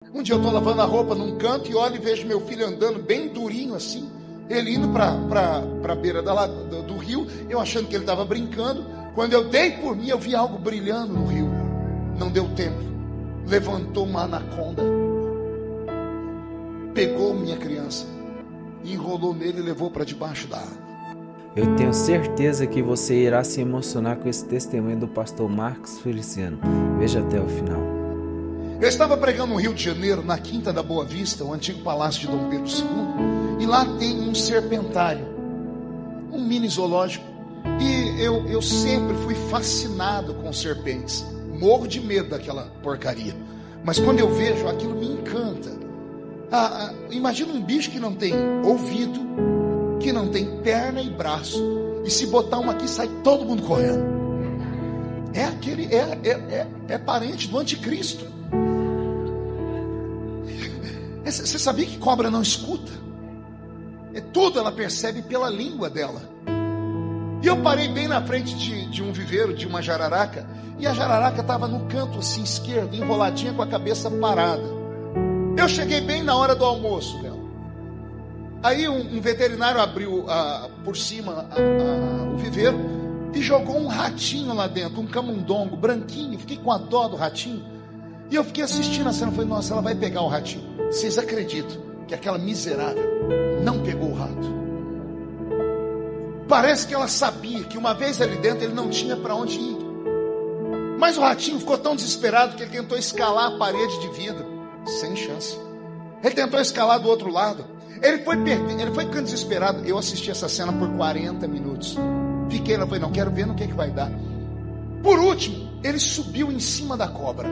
Um dia eu estou lavando a roupa num canto e olho e vejo meu filho andando bem durinho assim. Ele indo para a beira do rio, eu achando que ele estava brincando. Quando eu dei por mim, eu vi algo brilhando no rio. Não deu tempo. Levantou uma anaconda. Pegou minha criança, enrolou nele e levou para debaixo da água. Eu tenho certeza que você irá se emocionar com esse testemunho do pastor Marcos Feliciano. Veja até o final. Eu estava pregando no Rio de Janeiro, na Quinta da Boa Vista, o antigo palácio de Dom Pedro II, e lá tem um serpentário, um mini zoológico, e eu sempre fui fascinado com serpentes, morro de medo daquela porcaria, mas quando eu vejo aquilo me encanta. Imagina um bicho que não tem ouvido, que não tem perna e braço, e se botar uma aqui sai todo mundo correndo. É parente do anticristo. Você sabia que cobra não escuta? Tudo ela percebe pela língua dela. E eu parei bem na frente de um viveiro, de uma jararaca, e a jararaca estava no canto assim esquerdo, enroladinha com a cabeça parada. Eu cheguei bem na hora do almoço dela. Aí um veterinário abriu por cima o viveiro e jogou um ratinho lá dentro, um camundongo branquinho. Fiquei com a dó do ratinho. E eu fiquei assistindo a cena. Falei, nossa, ela vai pegar o ratinho. Vocês acreditam que aquela miserável não pegou o rato? Parece que ela sabia que uma vez ali dentro ele não tinha para onde ir. Mas o ratinho ficou tão desesperado que ele tentou escalar a parede de vidro. Sem chance. Ele tentou escalar do outro lado. Ele foi ficando desesperado. Eu assisti essa cena por 40 minutos. Fiquei lá, falei, não, quero ver no que vai dar. Por último, ele subiu em cima da cobra.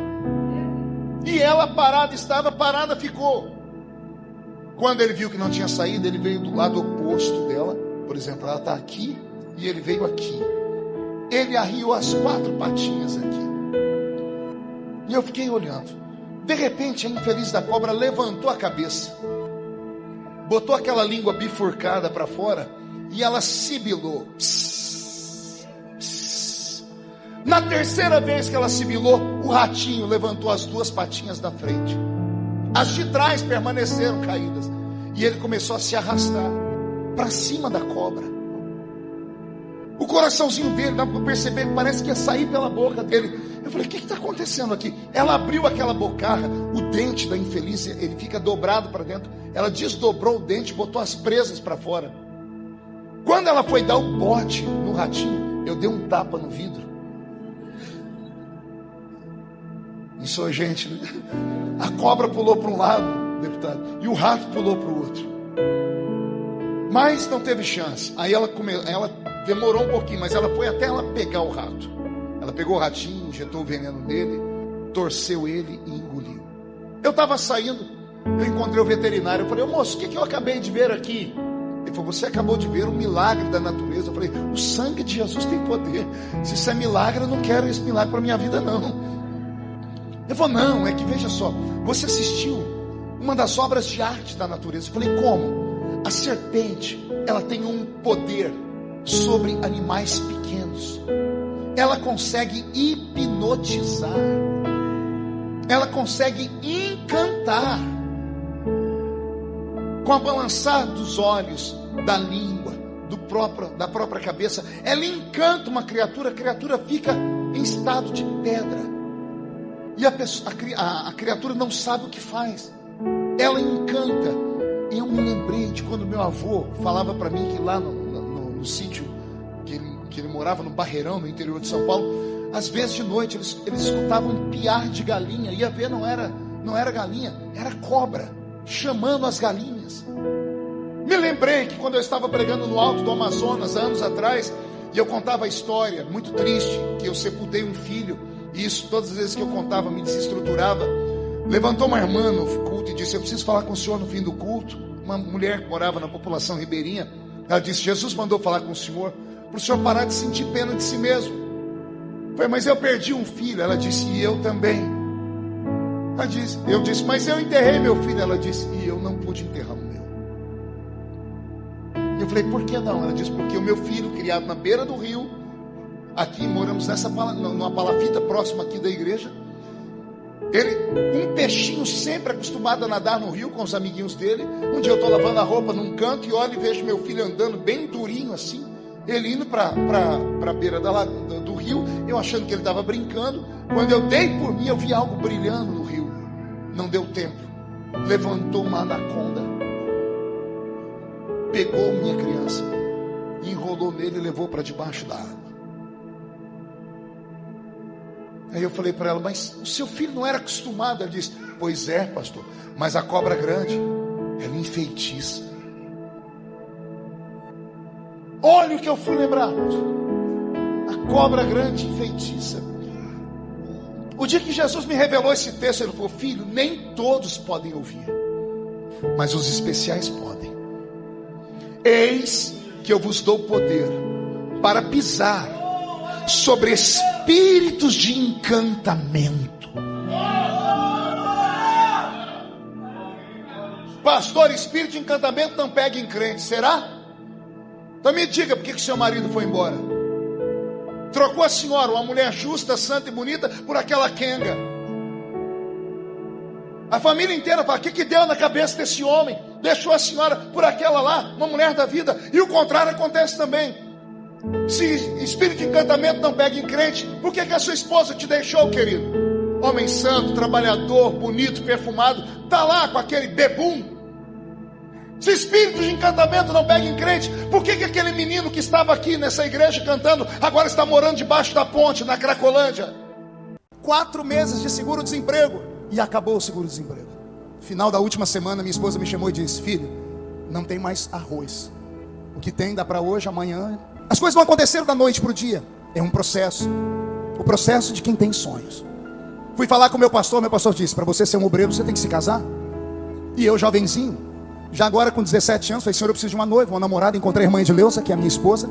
E ela estava parada, ficou. Quando ele viu que não tinha saída, ele veio do lado oposto dela. Por exemplo, ela está aqui e ele veio aqui. Ele arriou as 4 patinhas aqui. E eu fiquei olhando. De repente, a infeliz da cobra levantou a cabeça, botou aquela língua bifurcada para fora e ela sibilou. Psss, psss. Na terceira vez que ela sibilou, o ratinho levantou as 2 patinhas da frente. As de trás permaneceram caídas. E ele começou a se arrastar para cima da cobra. O coraçãozinho dele, dá para perceber, parece que ia sair pela boca dele. Eu falei, o que está acontecendo aqui? Ela abriu aquela bocarra, o dente da infeliz, ele fica dobrado para dentro. Ela desdobrou o dente, botou as presas para fora. Quando ela foi dar o bote no ratinho, eu dei um tapa no vidro. Insurgente, né? A cobra pulou para um lado, deputado, e o rato pulou para o outro. Mas não teve chance. Aí ela demorou um pouquinho, mas ela foi até ela pegar o rato. Ela pegou o ratinho, injetou o veneno nele, torceu ele e engoliu. Eu estava saindo, eu encontrei o veterinário. Eu falei, moço, o que eu acabei de ver aqui? Ele falou, você acabou de ver um milagre da natureza. Eu falei, o sangue de Jesus tem poder. Se isso é milagre, eu não quero esse milagre para a minha vida, não. Ele falou, não, é que veja só, você assistiu uma das obras de arte da natureza. Eu falei, como? A serpente, ela tem um poder sobre animais pequenos. Ela consegue hipnotizar. Ela consegue encantar. Com a balançar dos olhos, da língua, da própria cabeça. Ela encanta uma criatura, a criatura fica em estado de pedra. E a criatura não sabe o que faz. Ela encanta. E eu me lembrei de quando meu avô falava para mim que lá no sítio que ele morava, no Barreirão, no interior de São Paulo, às vezes de noite eles escutavam um piar de galinha. Ia ver, não era galinha, era cobra chamando as galinhas. Me lembrei que quando eu estava pregando no alto do Amazonas anos atrás, e eu contava a história muito triste, que eu sepultei um filho, e isso todas as vezes que eu contava me desestruturava. Levantou uma irmã no culto e disse, eu preciso falar com o senhor no fim do culto. Uma mulher que morava na população ribeirinha, ela disse, Jesus mandou falar com o senhor, para o senhor parar de sentir pena de si mesmo. Eu falei, mas eu perdi um filho. Ela disse, e eu também. Eu disse, mas eu enterrei meu filho. Ela disse, e eu não pude enterrar o meu. Eu falei, por que não? Ela disse, porque o meu filho, criado na beira do rio, aqui moramos numa palafita próxima aqui da igreja, Ele, um peixinho sempre acostumado a nadar no rio com os amiguinhos dele. Um dia eu estou lavando a roupa num canto e olho e vejo meu filho andando bem durinho assim. Ele indo para a beira do rio, eu achando que ele estava brincando. Quando eu dei por mim, eu vi algo brilhando no rio. Não deu tempo. Levantou uma anaconda, pegou minha criança, enrolou nele e levou para debaixo da água. Aí eu falei para ela, mas o seu filho não era acostumado? Ela disse, pois é, pastor, mas a cobra grande, ela enfeitiça. Olha o que eu fui lembrar, a cobra grande enfeitiça. O dia que Jesus me revelou esse texto, ele falou, filho, nem todos podem ouvir, mas os especiais podem. Eis que eu vos dou poder para pisar sobre espíritos de encantamento. Pastor, espírito de encantamento não pega em crente, será? Então me diga, por que seu marido foi embora? Trocou a senhora, uma mulher justa, santa e bonita, por aquela quenga. A família inteira fala, o que deu na cabeça desse homem? Deixou a senhora por aquela lá, uma mulher da vida. E o contrário acontece também. Se espírito de encantamento não pega em crente, por que a sua esposa te deixou, querido? Homem santo, trabalhador, bonito, perfumado, está lá com aquele bebum. Se espírito de encantamento não pega em crente, por que aquele menino que estava aqui nessa igreja cantando, agora está morando debaixo da ponte, na Cracolândia? 4 meses de seguro-desemprego, e acabou o seguro-desemprego. Final da última semana, minha esposa me chamou e disse, filho, não tem mais arroz. O que tem dá para hoje, amanhã. As coisas não aconteceram da noite para o dia. É um processo. O processo de quem tem sonhos. Fui falar com o meu pastor disse, para você ser um obreiro, você tem que se casar. E eu, jovenzinho, já agora com 17 anos, falei, senhor, eu preciso de uma noiva, uma namorada. Encontrei a irmã Edileuza, que é a minha esposa,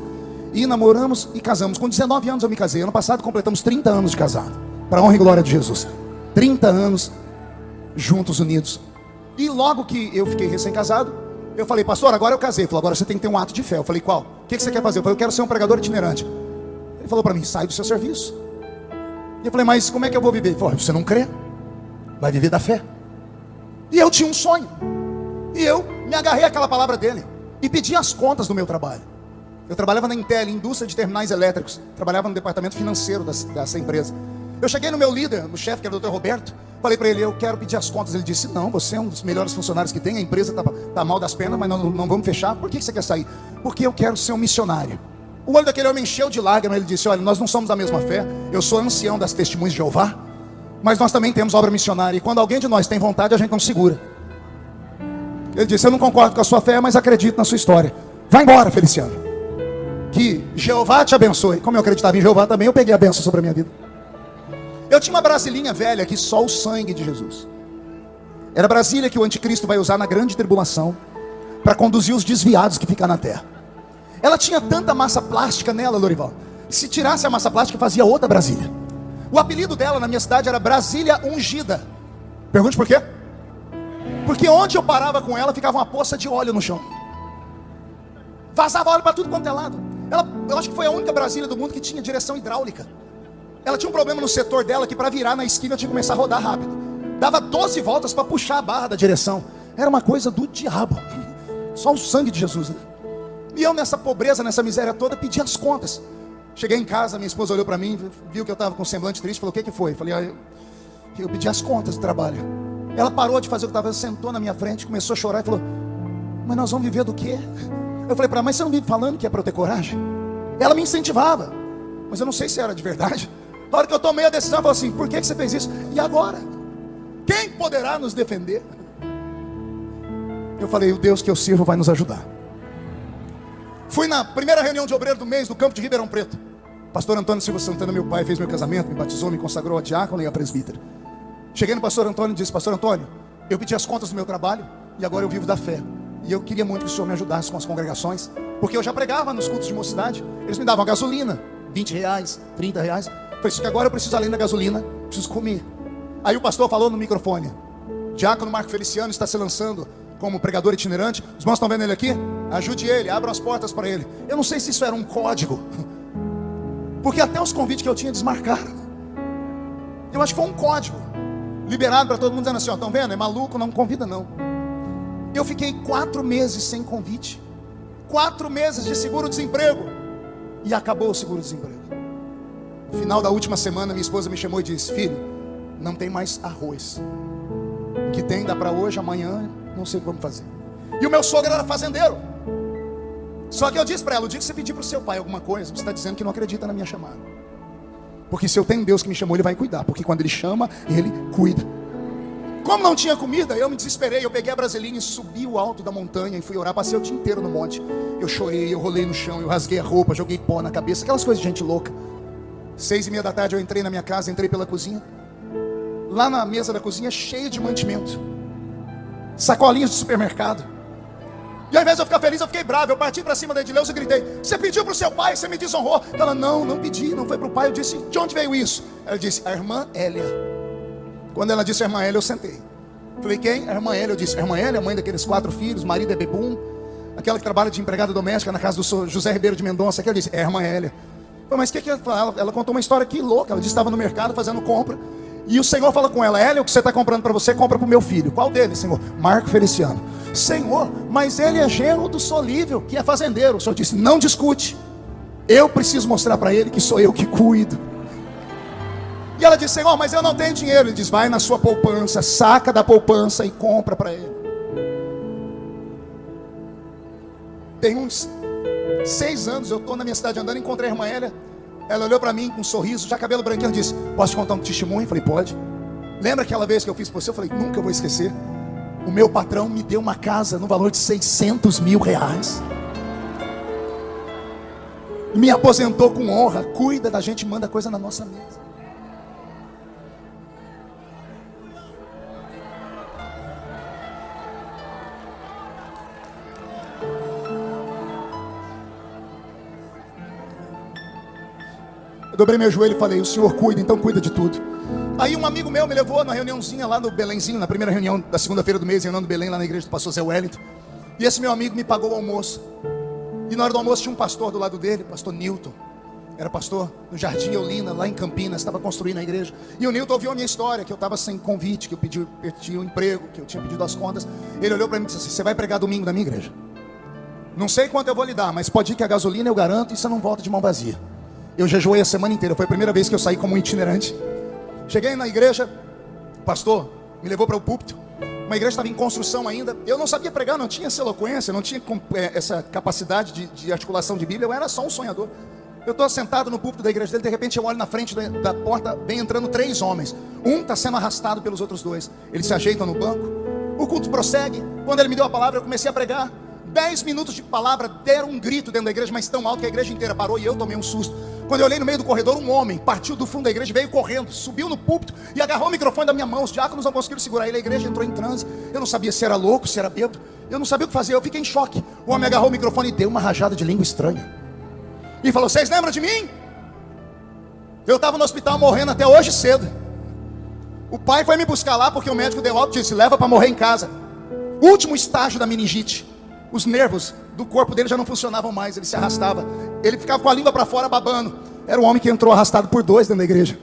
e namoramos e casamos. Com 19 anos eu me casei. Ano passado completamos 30 anos de casado, para a honra e glória de Jesus. 30 anos juntos, unidos. E logo que eu fiquei recém-casado, eu falei, pastor, agora eu casei. Ele falou, agora você tem que ter um ato de fé. Eu falei, qual? O que você quer fazer? Eu falei, eu quero ser um pregador itinerante. Ele falou para mim, sai do seu serviço. E eu falei, mas como é que eu vou viver? Ele falou, você não crê? Vai viver da fé. E eu tinha um sonho. E eu me agarrei àquela palavra dele e pedi as contas do meu trabalho. Eu trabalhava na Intel, indústria de terminais elétricos. Trabalhava no departamento financeiro dessa empresa. Eu cheguei no meu líder, no chefe, que era o Dr. Roberto. Falei para ele, eu quero pedir as contas. Ele disse, não, você é um dos melhores funcionários que tem. A empresa está mal das pernas, mas não vamos fechar. Por que você quer sair? Porque eu quero ser um missionário. O olho daquele homem encheu de lágrimas. Ele disse, olha, nós não somos da mesma fé. Eu sou ancião das Testemunhas de Jeová, mas nós também temos obra missionária. E quando alguém de nós tem vontade, a gente não segura. Ele disse, eu não concordo com a sua fé, mas acredito na sua história. Vai embora, Feliciano. Que Jeová te abençoe. Como eu acreditava em Jeová também, eu peguei a bênção sobre a minha vida. Eu tinha uma Brasilinha velha que só o sangue de Jesus. Era a Brasília que o anticristo vai usar na grande tribulação para conduzir os desviados que ficam na terra. Ela tinha tanta massa plástica nela, Lorival. Se tirasse a massa plástica, fazia outra Brasília. O apelido dela na minha cidade era Brasília Ungida. Pergunte por quê? Porque onde eu parava com ela, ficava uma poça de óleo no chão. Vazava óleo para tudo quanto é lado. Eu acho que foi a única Brasília do mundo que tinha direção hidráulica. Ela tinha um problema no setor dela, que para virar na esquina tinha que começar a rodar rápido. Dava 12 voltas para puxar a barra da direção. Era uma coisa do diabo. Só o sangue de Jesus, né? E eu nessa pobreza, nessa miséria toda, pedi as contas. Cheguei em casa, minha esposa olhou para mim, viu que eu estava com um semblante triste, falou, o que foi? Eu falei, eu pedi as contas do trabalho. Ela parou de fazer o que estava, sentou na minha frente, começou a chorar e falou, mas nós vamos viver do quê? Eu falei para ela, mas você não vive falando que é para eu ter coragem? Ela me incentivava, mas eu não sei se era de verdade. Na hora que eu tomei a decisão, eu falei assim, por que você fez isso? E agora? Quem poderá nos defender? Eu falei, o Deus que eu sirvo vai nos ajudar. Fui na primeira reunião de obreiro do mês, do campo de Ribeirão Preto. Pastor Antônio Silva Santana, meu pai, fez meu casamento, me batizou, me consagrou a diácono e a presbítero. Cheguei no pastor Antônio e disse, pastor Antônio, eu pedi as contas do meu trabalho e agora eu vivo da fé. E eu queria muito que o senhor me ajudasse com as congregações, porque eu já pregava nos cultos de mocidade. Eles me davam gasolina, R$20, R$30. Falei, só que agora eu preciso, além da gasolina, preciso comer. Aí o pastor falou no microfone, diácono Marco Feliciano está se lançando como pregador itinerante. Os irmãos estão vendo ele aqui? Ajude ele, abram as portas para ele. Eu não sei se isso era um código, porque até os convites que eu tinha desmarcaram. Eu acho que foi um código. liberado para todo mundo, dizendo assim, ó, estão vendo? É maluco, não convida não. Eu fiquei 4 meses sem convite, 4 meses de seguro-desemprego, e acabou o seguro-desemprego. No final da última semana, minha esposa me chamou e disse, filho, não tem mais arroz. O que tem dá para hoje, amanhã, não sei o que vamos fazer. E o meu sogro era fazendeiro. Só que eu disse para ela, o dia que você pedir para o seu pai alguma coisa, você está dizendo que não acredita na minha chamada. Porque se eu tenho Deus que me chamou, Ele vai cuidar. Porque quando Ele chama, Ele cuida. Como não tinha comida, eu me desesperei. Eu peguei a brasilinha e subi o alto da montanha e fui orar. Passei o dia inteiro no monte. Eu chorei, eu rolei no chão, eu rasguei a roupa, joguei pó na cabeça. Aquelas coisas de gente louca. 6:30 da tarde eu entrei na minha casa, entrei pela cozinha. Lá na mesa da cozinha, cheio de mantimento, sacolinhas de supermercado. E ao invés de eu ficar feliz, eu fiquei bravo. Eu parti para cima da Edileuza e gritei, você pediu para o seu pai, você me desonrou. Ela, não pedi, não foi para o pai. Eu disse, de onde veio isso? Ela disse, a irmã Hélia. Quando ela disse a irmã Hélia, eu sentei. Falei, quem? A irmã Hélia. Eu disse, a irmã Hélia, mãe daqueles 4 filhos, marido é Bebum, aquela que trabalha de empregada doméstica na casa do José Ribeiro de Mendonça. Que eu disse, é a irmã Hélia. Falei, mas o que ela fala? Ela contou uma história que louca. Ela disse que estava no mercado fazendo compra. E o Senhor fala com ela, Hélia, o que você está comprando para você, compra para o meu filho. Qual deles, Senhor? Marco Feliciano. Senhor, mas ele é genro do Solívio, que é fazendeiro. O Senhor disse, não discute. Eu preciso mostrar para ele que sou eu que cuido. E ela disse, Senhor, mas eu não tenho dinheiro. Ele diz, vai na sua poupança, saca da poupança e compra para ele. Tem uns 6 anos, eu estou na minha cidade andando, encontrei a irmã Hélia. Ela olhou para mim com um sorriso, já cabelo branquinho, disse, posso te contar um testemunho? Eu falei, pode. Lembra aquela vez que eu fiz por você? Eu falei, nunca vou esquecer. O meu patrão me deu uma casa no valor de 600 mil reais. Me aposentou com honra. Cuida da gente, manda coisa na nossa mesa. Eu dobrei meu joelho e falei, o Senhor cuida, então cuida de tudo. Aí um amigo meu me levou na reuniãozinha lá no Belenzinho, na primeira reunião da segunda-feira do mês, reunião do Belém, lá na igreja do pastor Zé Wellington. E esse meu amigo me pagou o almoço. E na hora do almoço tinha um pastor do lado dele, pastor Newton. Era pastor no Jardim Eulina, lá em Campinas, estava construindo a igreja. E o Newton ouviu a minha história, que eu estava sem convite, que eu pedi um emprego, que eu tinha pedido as contas. Ele olhou para mim e disse assim, você vai pregar domingo na minha igreja? Não sei quanto eu vou lhe dar, mas pode ir que a gasolina eu garanto e você não volta de mão vazia. Eu jejuei a semana inteira, foi a primeira vez que eu saí como um itinerante. Cheguei na igreja, o pastor me levou para o púlpito. Uma igreja estava em construção ainda. Eu não sabia pregar, não tinha essa eloquência, não tinha essa capacidade de articulação de Bíblia. Eu era só um sonhador. Eu estou sentado no púlpito da igreja dele. De repente eu olho na frente da porta, vem entrando 3 homens. Um está sendo arrastado pelos outros 2. Eles se ajeitam no banco. O culto prossegue. Quando ele me deu a palavra, eu comecei a pregar. 10 minutos de palavra, deram um grito dentro da igreja, mas tão alto que a igreja inteira parou e eu tomei um susto. Quando eu olhei no meio do corredor, um homem partiu do fundo da igreja, veio correndo, subiu no púlpito e agarrou o microfone da minha mão. Os diáconos não conseguiram segurar ele, a igreja entrou em transe. Eu não sabia se era louco, se era bêbado. Eu não sabia o que fazer, eu fiquei em choque. O homem agarrou o microfone e deu uma rajada de língua estranha. E falou, vocês lembram de mim? Eu estava no hospital morrendo até hoje cedo. O pai foi me buscar lá porque o médico deu alta e disse, leva para morrer em casa. Último estágio da meningite. Os nervos do corpo dele já não funcionavam mais, ele se arrastava. Ele ficava com a língua para fora babando. Era um homem que entrou arrastado por 2 dentro da igreja.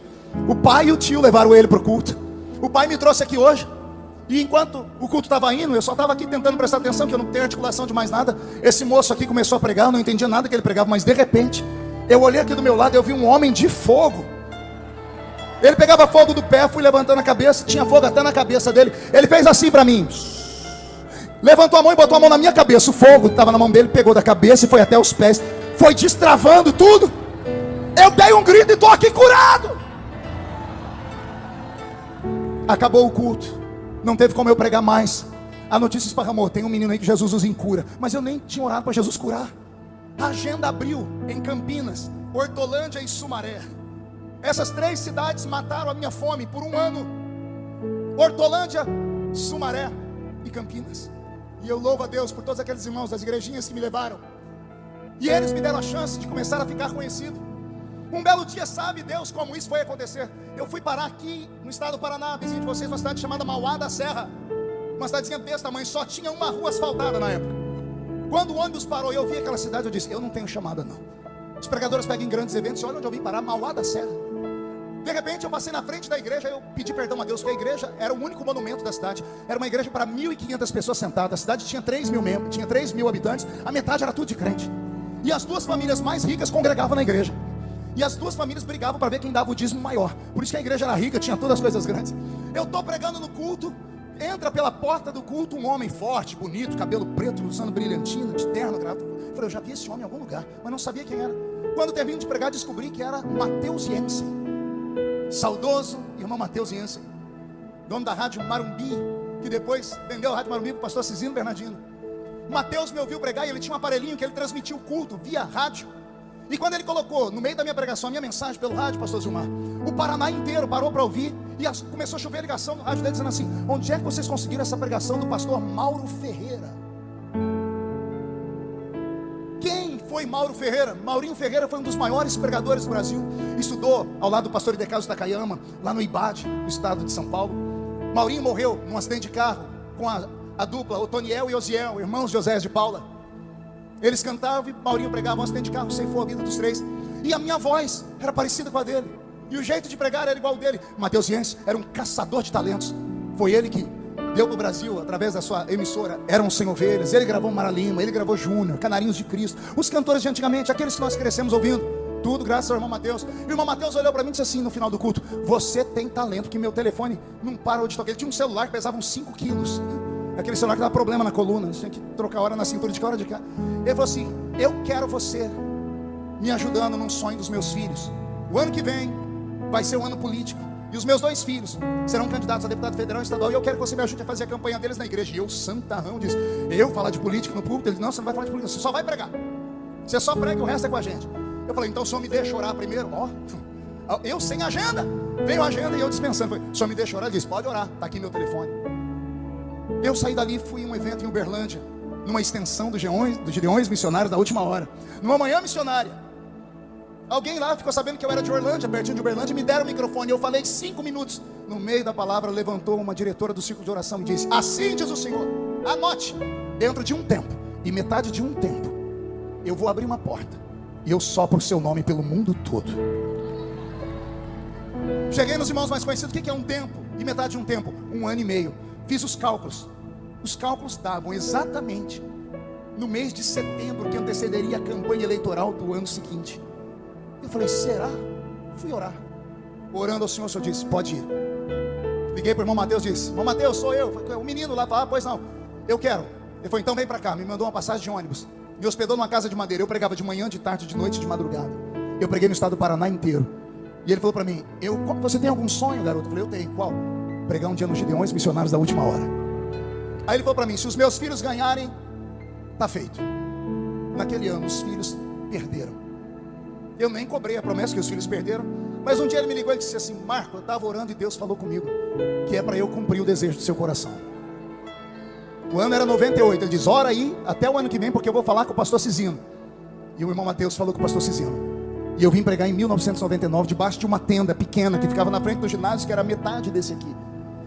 O pai e o tio levaram ele para o culto. O pai me trouxe aqui hoje. E enquanto o culto estava indo, eu só estava aqui tentando prestar atenção, que eu não tenho articulação de mais nada. Esse moço aqui começou a pregar, eu não entendia nada que ele pregava, mas de repente, eu olhei aqui do meu lado e eu vi um homem de fogo. Ele pegava fogo do pé, fui levantando a cabeça, tinha fogo até na cabeça dele. Ele fez assim para mim. Levantou a mão e botou a mão na minha cabeça. O fogo estava na mão dele, pegou da cabeça e foi até os pés. Foi destravando tudo. Eu dei um grito e estou aqui curado. Acabou o culto. Não teve como eu pregar mais. A notícia esparramou. Tem um menino aí que Jesus usa em cura. Mas eu nem tinha orado para Jesus curar. A agenda abriu em Campinas, Hortolândia e Sumaré. Essas 3 cidades mataram a minha fome por 1 ano. Hortolândia, Sumaré e Campinas. E eu louvo a Deus por todos aqueles irmãos das igrejinhas que me levaram. E eles me deram a chance de começar a ficar conhecido. Um belo dia, sabe Deus como isso foi acontecer. Eu fui parar aqui no estado do Paraná, vizinho de vocês, uma cidade chamada Mauá da Serra. Uma cidadezinha desse tamanho, só tinha uma rua asfaltada na época. Quando o ônibus parou e eu vi aquela cidade, eu disse, eu não tenho chamada não. Os pregadores pegam em grandes eventos e olha onde eu vim parar, Mauá da Serra. De repente eu passei na frente da igreja, eu pedi perdão a Deus, porque a igreja era o único monumento da cidade. Era uma igreja para 1.500 pessoas sentadas. A cidade tinha 3.000 membros, tinha 3.000 habitantes. A metade era tudo de crente. E as duas famílias mais ricas congregavam na igreja. E as duas famílias brigavam para ver quem dava o dízimo maior. Por isso que a igreja era rica, tinha todas as coisas grandes. Eu estou pregando no culto, entra pela porta do culto um homem forte, bonito, cabelo preto, usando brilhantina, de terno, gravata. Eu falei, eu já vi esse homem em algum lugar, mas não sabia quem era. Quando termino de pregar, descobri que era Mateus Jensen, saudoso irmão Mateus Jensen, dono da rádio Marumbi, que depois vendeu a rádio Marumbi para o pastor Cisino Bernardino. Mateus me ouviu pregar e ele tinha um aparelhinho que ele transmitia o culto via rádio. E quando ele colocou no meio da minha pregação a minha mensagem pelo rádio, pastor Zilmar, o Paraná inteiro parou para ouvir. E começou a chover ligação no rádio dele dizendo assim: onde é que vocês conseguiram essa pregação do pastor Mauro Ferreira? Quem foi Mauro Ferreira? Maurinho Ferreira foi um dos maiores pregadores do Brasil. Estudou ao lado do pastor Idecaso Takayama, lá no IBAD, no estado de São Paulo. Maurinho morreu num acidente de carro com a dupla Otoniel e Osiel, irmãos de Osés de Paula. Eles cantavam e Maurinho pregava. Um acidente de carro ceifou a vida dos três. E a minha voz era parecida com a dele, e o jeito de pregar era igual ao dele. Mateus Jensen era um caçador de talentos. Foi ele que deu para o Brasil, através da sua emissora, Eram Sem Ovelhas. Ele gravou Mara Lima, ele gravou Júnior, Canarinhos de Cristo, os cantores de antigamente, aqueles que nós crescemos ouvindo. Tudo graças ao irmão Mateus. E o irmão Mateus olhou para mim e disse assim no final do culto: você tem talento, que meu telefone não para de tocar. Ele tinha um celular que pesava uns 5 quilos, aquele celular que dava problema na coluna, você tinha que trocar hora na cintura de cá, hora de cá. Ele falou assim: eu quero você me ajudando num sonho dos meus filhos. O ano que vem vai ser um ano político, e os meus 2 filhos serão candidatos a deputado federal e estadual, e eu quero que você me ajude a fazer a campanha deles na igreja. E eu, santarrão, disse: eu falar de política no púlpito? Ele disse: não, você não vai falar de política, você só vai pregar. Você só prega, o resto é com a gente. Eu falei: então o senhor me deixa orar primeiro? Eu sem agenda. Veio a agenda e eu dispensando. O senhor me deixa orar? Ele disse: pode orar, está aqui meu telefone. Eu saí dali, fui em um evento em Uberlândia, numa extensão dos Gideões Missionários da Última Hora, numa manhã missionária. Alguém lá ficou sabendo que eu era de Orlândia, pertinho de Uberlândia, e me deram o microfone. Eu falei 5 minutos. No meio da palavra levantou uma diretora do círculo de oração e disse: assim diz o Senhor, anote, dentro de um tempo, e metade de um tempo, eu vou abrir uma porta, e eu sopro o seu nome pelo mundo todo. Cheguei nos irmãos mais conhecidos. O que é um tempo? E metade de um tempo? 1 ano e meio. Fiz os cálculos. Os cálculos davam exatamente no mês de setembro, que antecederia a campanha eleitoral do ano seguinte. Eu falei: será? Fui orar. Orando ao Senhor, o Senhor disse: pode ir. Liguei para o irmão Mateus, disse: irmão Mateus, sou eu. O menino lá falou: pois não, eu quero. Ele falou: então vem para cá. Me mandou uma passagem de ônibus, me hospedou numa casa de madeira. Eu pregava de manhã, de tarde, de noite, de madrugada. Eu preguei no estado do Paraná inteiro. E ele falou para mim: você tem algum sonho, garoto? Eu falei: eu tenho. Qual? Pregar um dia nos Gideões Missionários da Última Hora. Aí ele falou para mim: se os meus filhos ganharem, tá feito. Naquele ano os filhos perderam. Eu nem cobrei a promessa que os filhos perderam. Mas um dia ele me ligou e disse assim: Marco, eu estava orando e Deus falou comigo que é para eu cumprir o desejo do seu coração. O ano era 98. Ele diz: ora aí até o ano que vem, porque eu vou falar com o pastor Cisino. E o irmão Mateus falou com o pastor Cisino. E eu vim pregar em 1999 debaixo de uma tenda pequena que ficava na frente do ginásio, que era metade desse aqui.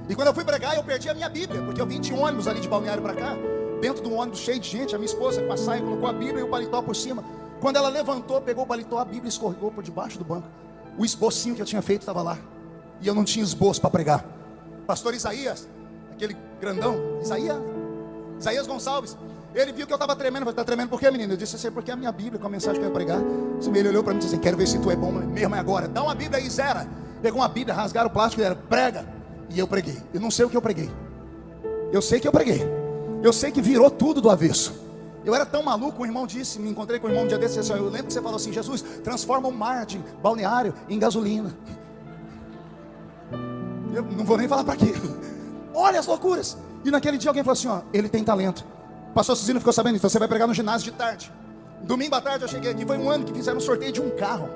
E quando eu fui pregar, eu perdi a minha Bíblia, porque eu vim de ônibus ali de Balneário para cá, dentro de um ônibus cheio de gente. A minha esposa com a saia colocou a Bíblia e o paletó por cima. Quando ela levantou, pegou o paletó, a Bíblia escorregou por debaixo do banco. O esbocinho que eu tinha feito estava lá, e eu não tinha esboço para pregar. Pastor Isaías, aquele grandão, Isaías Gonçalves, ele viu que eu estava tremendo. Eu falei: está tremendo por quê, menino? Eu disse assim: porque é a minha Bíblia, com a mensagem que eu ia pregar. Ele olhou para mim e disse assim: quero ver se tu é bom mesmo agora. Dá uma Bíblia aí, Zera. Pegou uma Bíblia, rasgaram o plástico e era: prega. E eu preguei. Eu não sei o que eu preguei. Eu sei que eu preguei. Eu sei que virou tudo do avesso. Eu era tão maluco, o irmão disse, me encontrei com o irmão um dia desse, assim: eu lembro que você falou assim: Jesus, transforma o mar de Balneário em gasolina. Eu não vou nem falar para quê. Olha as loucuras. E naquele dia alguém falou assim: ó, ele tem talento. O pastor Cisino ficou sabendo, então você vai pregar no ginásio de tarde. Domingo à tarde eu cheguei aqui, foi um ano que fizeram um sorteio de um carro.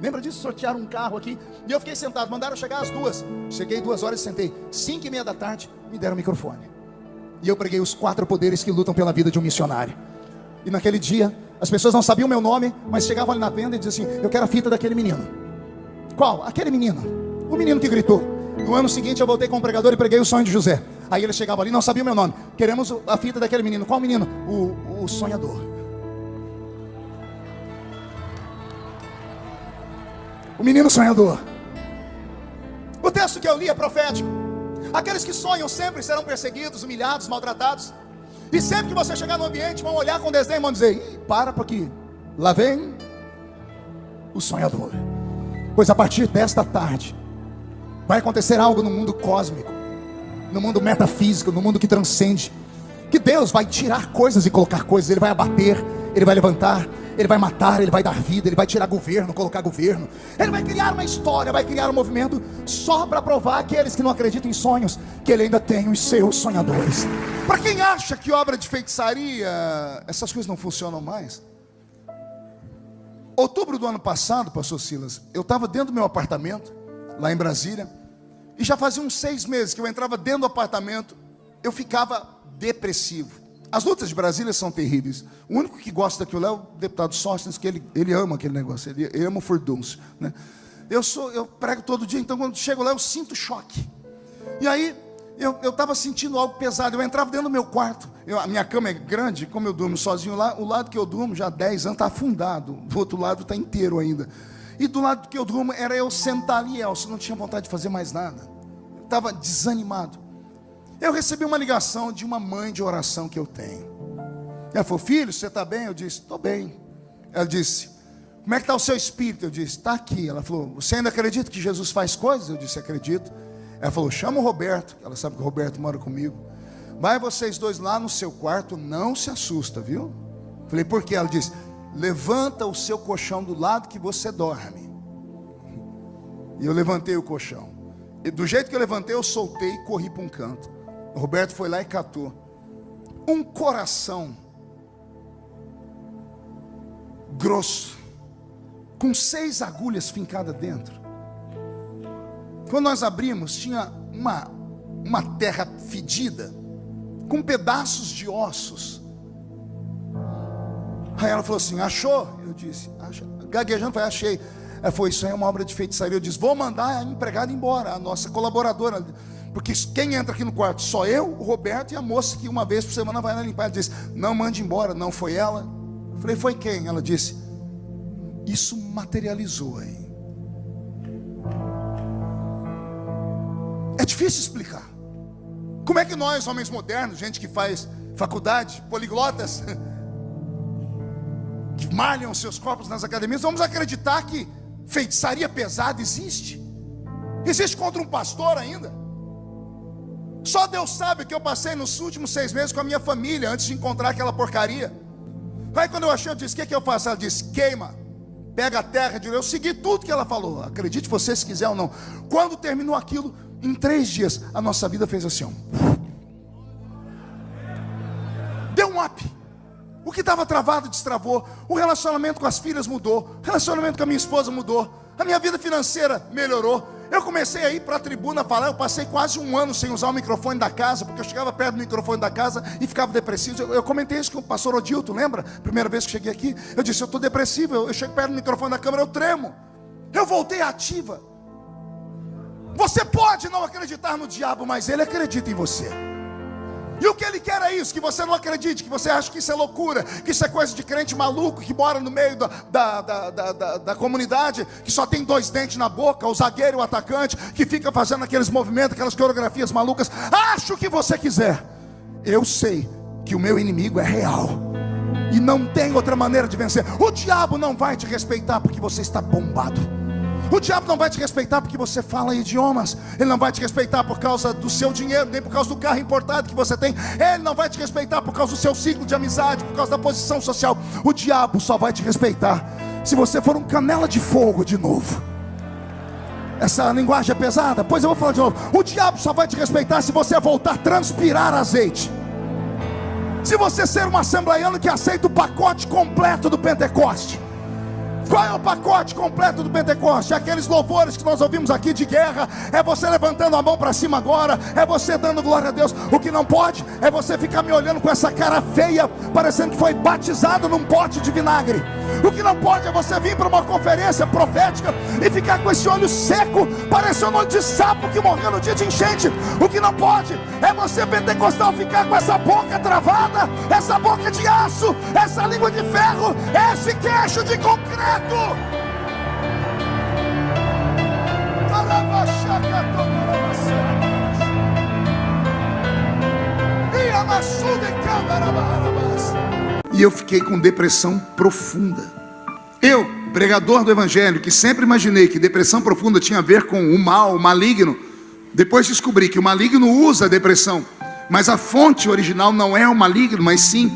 Lembra disso? Sortearam um carro aqui. E eu fiquei sentado, mandaram chegar às 2. Cheguei 2 horas e sentei. 5:30 da tarde, me deram o microfone. E eu preguei os 4 poderes que lutam pela vida de um missionário. E naquele dia, as pessoas não sabiam o meu nome, mas chegavam ali na tenda e diziam assim: eu quero a fita daquele menino. Qual? Aquele menino. O menino que gritou. No ano seguinte eu voltei como pregador e preguei o sonho de José. Aí eles chegavam ali, não sabiam o meu nome. Queremos a fita daquele menino. Qual menino? O sonhador. O menino sonhador. texto que eu li é profético. Aqueles que sonham sempre serão perseguidos, humilhados, maltratados. E sempre que você chegar no ambiente, vão olhar com desdém e vão dizer: ih, para aqui, lá vem o sonhador. Pois a partir desta tarde vai acontecer algo no mundo cósmico, no mundo metafísico, no mundo que transcende, que Deus vai tirar coisas e colocar coisas. Ele vai abater, Ele vai levantar, Ele vai matar, Ele vai dar vida, Ele vai tirar governo, colocar governo. Ele vai criar uma história, vai criar um movimento, só para provar aqueles que não acreditam em sonhos, que Ele ainda tem os seus sonhadores. Para quem acha que obra de feitiçaria, essas coisas não funcionam mais. Outubro do ano passado, pastor Silas, eu estava dentro do meu apartamento, lá em Brasília, e já fazia uns 6 meses que eu entrava dentro do apartamento, eu ficava depressivo. As lutas de Brasília são terríveis. O único que gosta daquilo é o deputado Sóstenes, que ele ama aquele negócio, ele ama o furdunço, né? Eu prego todo dia, então quando chego lá eu sinto choque. E aí eu estava sentindo algo pesado. Eu entrava dentro do meu quarto, a minha cama é grande, como eu durmo sozinho lá, o lado que eu durmo já há 10 anos está afundado, do outro lado está inteiro ainda. E do lado que eu durmo era eu sentar ali, Elcio, não tinha vontade de fazer mais nada. Eu estava desanimado. Eu recebi uma ligação de uma mãe de oração que eu tenho. Ela falou: filho, você está bem? Eu disse: estou bem. Ela disse: como é que está o seu espírito? Eu disse: está aqui. Ela falou: você ainda acredita que Jesus faz coisas? Eu disse: acredito. Ela falou: chama o Roberto. Ela sabe que o Roberto mora comigo. Vai vocês dois lá no seu quarto, não se assusta, viu? Falei: por quê? Ela disse: levanta o seu colchão do lado que você dorme. E eu levantei o colchão. E do jeito que eu levantei, eu soltei e corri para um canto. O Roberto foi lá e catou um coração grosso, com 6 agulhas fincadas dentro. Quando nós abrimos, tinha uma terra fedida, com pedaços de ossos. Aí ela falou assim: achou? Eu disse: achou. Gaguejando, falei: achei. Ela falou: isso aí é uma obra de feitiçaria. Eu disse: vou mandar a empregada embora, a nossa colaboradora, porque quem entra aqui no quarto? Só eu, o Roberto e a moça que uma vez por semana vai lá limpar. Ela disse: não mande embora. Não foi ela. Eu falei: foi quem? Ela disse: isso materializou aí. É difícil explicar. Como é que nós, homens modernos, gente que faz faculdade, poliglotas, que malham seus corpos nas academias, vamos acreditar que feitiçaria pesada existe? Existe contra um pastor ainda? Só Deus sabe o que eu passei nos últimos 6 meses com a minha família, antes de encontrar aquela porcaria. Aí quando eu achei, eu disse: o que eu faço? Ela disse: queima, pega a terra. Eu segui tudo que ela falou. Acredite você se quiser ou não. Quando terminou aquilo, em 3 dias, a nossa vida fez assim, ó. Deu um up. O que estava travado destravou. O relacionamento com as filhas mudou. O relacionamento com a minha esposa mudou. A minha vida financeira melhorou. Eu comecei a ir para a tribuna falar. Eu passei quase 1 ano sem usar o microfone da casa, porque eu chegava perto do microfone da casa e ficava depressivo. Eu comentei isso com o pastor Odilton, lembra? Primeira vez que cheguei aqui, eu disse: eu estou depressivo. Eu chego perto do microfone da câmera, eu tremo. Eu voltei ativa. Você pode não acreditar no diabo, mas ele acredita em você. E o que ele quer é isso: que você não acredite, que você ache que isso é loucura, que isso é coisa de crente maluco, que mora no meio da comunidade, que só tem 2 dentes na boca, o zagueiro e o atacante, que fica fazendo aqueles movimentos, aquelas coreografias malucas. Acho o que você quiser. Eu sei que o meu inimigo é real, e não tem outra maneira de vencer. O diabo não vai te respeitar porque você está bombado. O diabo não vai te respeitar porque você fala idiomas. Ele não vai te respeitar por causa do seu dinheiro, nem por causa do carro importado que você tem. Ele não vai te respeitar por causa do seu ciclo de amizade, por causa da posição social. O diabo só vai te respeitar se você for um canela de fogo de novo. Essa linguagem é pesada? Pois eu vou falar de novo. O diabo só vai te respeitar se você voltar a transpirar azeite. Se você ser um assembleiano que aceita o pacote completo do Pentecoste. Qual é o pacote completo do Pentecoste? Aqueles louvores que nós ouvimos aqui de guerra. É você levantando a mão para cima agora. É você dando glória a Deus. O que não pode é você ficar me olhando com essa cara feia, parecendo que foi batizado num pote de vinagre. O que não pode é você vir para uma conferência profética e ficar com esse olho seco, parecendo um olho de sapo que morreu no dia de enchente. O que não pode é você, pentecostal, ficar com essa boca travada, essa boca de aço, essa língua de ferro, esse queixo de concreto. E eu fiquei com depressão profunda. Eu, pregador do evangelho, que sempre imaginei que depressão profunda tinha a ver com o mal, o maligno, depois descobri que o maligno usa a depressão, mas a fonte original não é o maligno, mas sim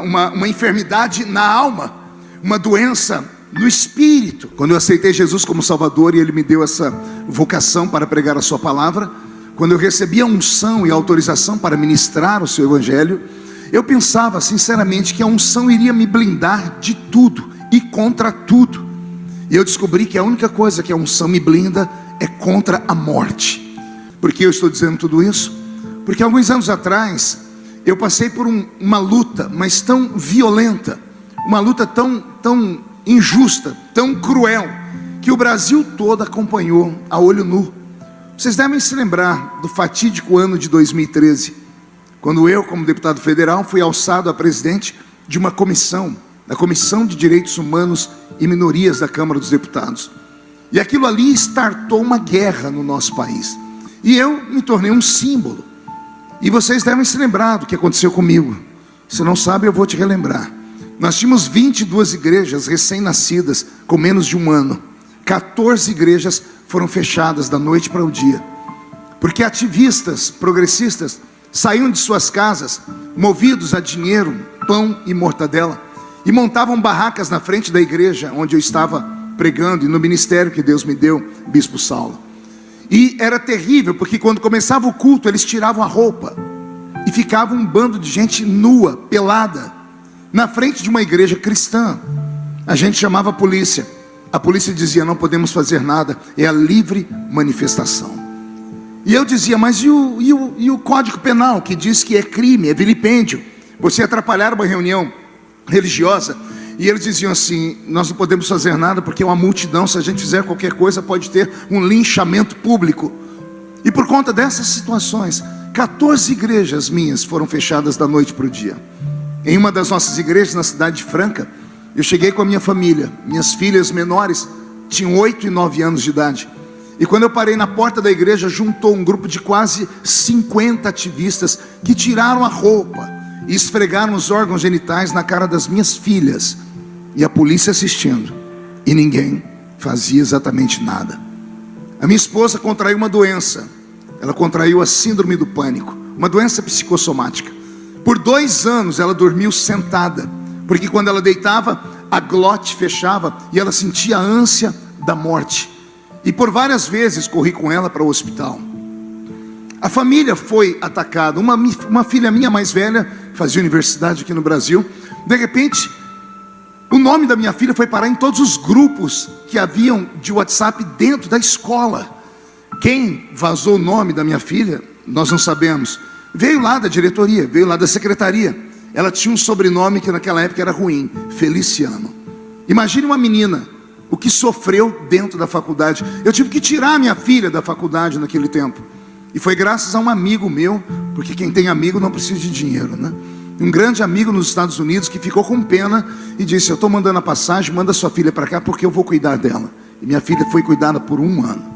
uma enfermidade na alma, uma doença no espírito. Quando eu aceitei Jesus como Salvador e Ele me deu essa vocação para pregar a sua palavra, quando eu recebi a unção e a autorização para ministrar o seu evangelho, eu pensava sinceramente que a unção iria me blindar de tudo e contra tudo. E eu descobri que a única coisa que a unção me blinda é contra a morte. Por que eu estou dizendo tudo isso? Porque alguns anos atrás eu passei por uma luta, mas tão violenta, uma luta tão injusta, tão cruel, que o Brasil todo acompanhou a olho nu. Vocês devem se lembrar do fatídico ano de 2013, quando eu, como deputado federal, fui alçado a presidente de uma comissão, da Comissão de Direitos Humanos e Minorias da Câmara dos Deputados. E aquilo ali startou uma guerra no nosso país. E eu me tornei um símbolo. E vocês devem se lembrar do que aconteceu comigo. Se não sabe, eu vou te relembrar. Nós tínhamos 22 igrejas recém-nascidas com menos de um ano. 14 igrejas foram fechadas da noite para o dia, porque ativistas progressistas saíam de suas casas, movidos a dinheiro, pão e mortadela, e montavam barracas na frente da igreja onde eu estava pregando, e no ministério que Deus me deu, Bispo Saulo. E era terrível, porque quando começava o culto, eles tiravam a roupa, e ficava um bando de gente nua, pelada, na frente de uma igreja cristã. A gente chamava a polícia. A polícia dizia: não podemos fazer nada, é a livre manifestação. E eu dizia: mas e o Código Penal, que diz que é crime, é vilipêndio, você atrapalhar uma reunião religiosa? E eles diziam assim: nós não podemos fazer nada, porque é uma multidão, se a gente fizer qualquer coisa pode ter um linchamento público. E por conta dessas situações, 14 igrejas minhas foram fechadas da noite para o dia. Em uma das nossas igrejas, na cidade de Franca, eu cheguei com a minha família. Minhas filhas menores tinham 8 e 9 anos de idade. E quando eu parei na porta da igreja, juntou um grupo de quase 50 ativistas que tiraram a roupa e esfregaram os órgãos genitais na cara das minhas filhas. E a polícia assistindo. E ninguém fazia exatamente nada. A minha esposa contraiu uma doença. Ela contraiu a síndrome do pânico, uma doença psicossomática. Por 2 anos ela dormiu sentada, porque quando ela deitava, a glote fechava e ela sentia a ânsia da morte. E por várias vezes corri com ela para o hospital. A família foi atacada. Uma filha minha mais velha, fazia universidade aqui no Brasil. De repente, o nome da minha filha foi parar em todos os grupos que haviam de WhatsApp dentro da escola. Quem vazou o nome da minha filha, nós não sabemos. Veio lá da diretoria, veio lá da secretaria. Ela tinha um sobrenome que naquela época era ruim: Feliciano. Imagine uma menina, o que sofreu dentro da faculdade. Eu tive que tirar minha filha da faculdade naquele tempo. E foi graças a um amigo meu, porque quem tem amigo não precisa de dinheiro, né? Um grande amigo nos Estados Unidos que ficou com pena e disse: eu estou mandando a passagem, manda sua filha para cá porque eu vou cuidar dela. E minha filha foi cuidada por 1 ano.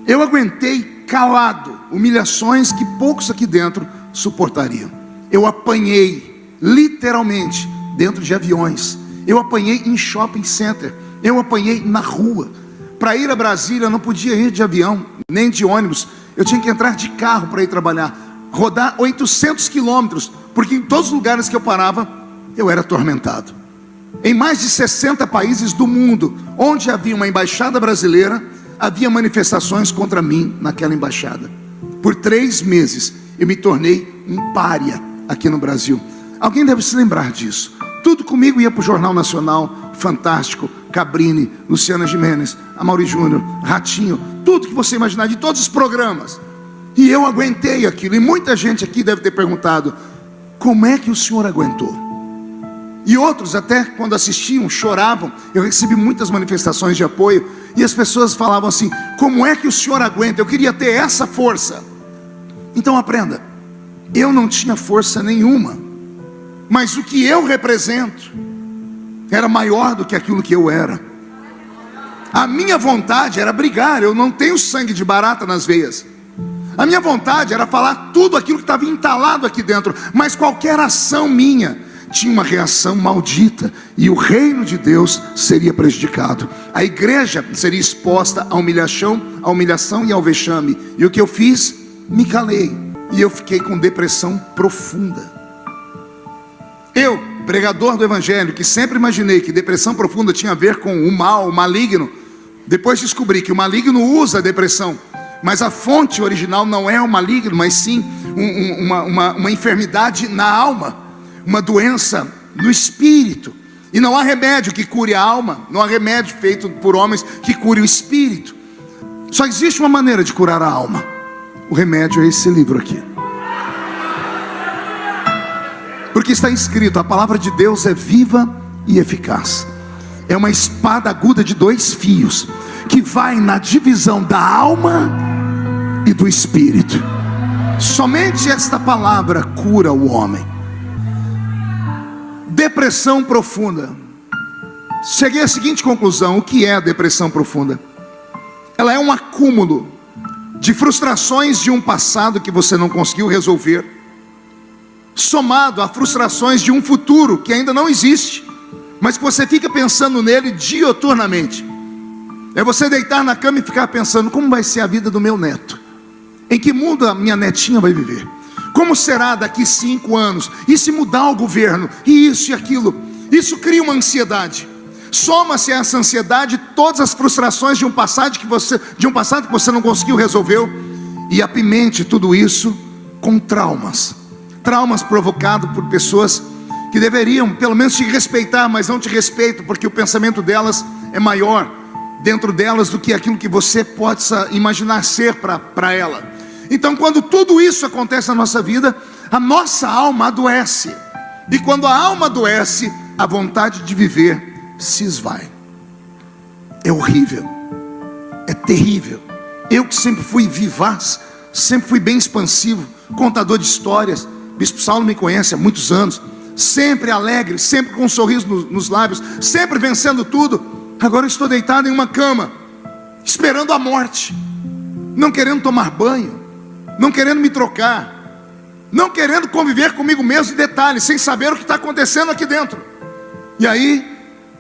Eu aguentei calado humilhações que poucos aqui dentro suportariam. Eu apanhei literalmente dentro de aviões. Eu apanhei em shopping center. Eu apanhei na rua. Para ir a Brasília eu não podia ir de avião, nem de ônibus. Eu tinha que entrar de carro para ir trabalhar, rodar 800 quilômetros, porque em todos os lugares que eu parava, eu era atormentado. Em mais de 60 países do mundo, onde havia uma embaixada brasileira, havia manifestações contra mim naquela embaixada. Por 3 meses, eu me tornei um pária aqui no Brasil. Alguém deve se lembrar disso. Tudo comigo ia para o Jornal Nacional, Fantástico, Cabrini, Luciana Gimenez, Amaury Júnior, Ratinho, tudo que você imaginar, de todos os programas. E eu aguentei aquilo. E muita gente aqui deve ter perguntado: como é que o senhor aguentou? E outros até quando assistiam, choravam. Eu recebi muitas manifestações de apoio, e as pessoas falavam assim: como é que o senhor aguenta? Eu queria ter essa força. Então aprenda, eu não tinha força nenhuma, mas o que eu represento era maior do que aquilo que eu era. A minha vontade era brigar. Eu não tenho sangue de barata nas veias. A minha vontade era falar tudo aquilo que estava entalado aqui dentro. Mas qualquer ação minha tinha uma reação maldita, e o reino de Deus seria prejudicado. A igreja seria exposta à humilhação e ao vexame. E o que eu fiz? Me calei. E eu fiquei com depressão profunda. Eu, pregador do evangelho, que sempre imaginei que depressão profunda tinha a ver com o mal, o maligno, depois descobri que o maligno usa a depressão, mas a fonte original não é o maligno, mas sim uma enfermidade na alma, uma doença no espírito. E não há remédio que cure a alma, não há remédio feito por homens que cure o espírito. Só existe uma maneira de curar a alma. O remédio é esse livro aqui. Porque está escrito: a palavra de Deus é viva e eficaz. É uma espada aguda de 2 fios, que vai na divisão da alma e do espírito. Somente esta palavra cura o homem. Depressão profunda. Cheguei à seguinte conclusão: o que é a depressão profunda? Ela é um acúmulo de frustrações de um passado que você não conseguiu resolver, somado a frustrações de um futuro que ainda não existe, mas que você fica pensando nele dioturnamente. É você deitar na cama e ficar pensando: como vai ser a vida do meu neto? Em que mundo a minha netinha vai viver? Como será daqui 5 anos? E se mudar o governo? E isso e aquilo? Isso cria uma ansiedade. Soma-se a essa ansiedade todas as frustrações de um passado que você não conseguiu resolver, e apimente tudo isso com traumas. Traumas provocados por pessoas que deveriam pelo menos te respeitar, mas não te respeitam, porque o pensamento delas é maior dentro delas do que aquilo que você possa imaginar ser para ela. Então, quando tudo isso acontece na nossa vida, a nossa alma adoece. E quando a alma adoece, a vontade de viver se esvai. É horrível, é terrível. Eu que sempre fui vivaz, sempre fui bem expansivo, contador de histórias. Bispo Saulo me conhece há muitos anos, sempre alegre, sempre com um sorriso nos lábios, sempre vencendo tudo. Agora eu estou deitado em uma cama, esperando a morte, não querendo tomar banho, não querendo me trocar, não querendo conviver comigo mesmo em detalhes, sem saber o que está acontecendo aqui dentro. E aí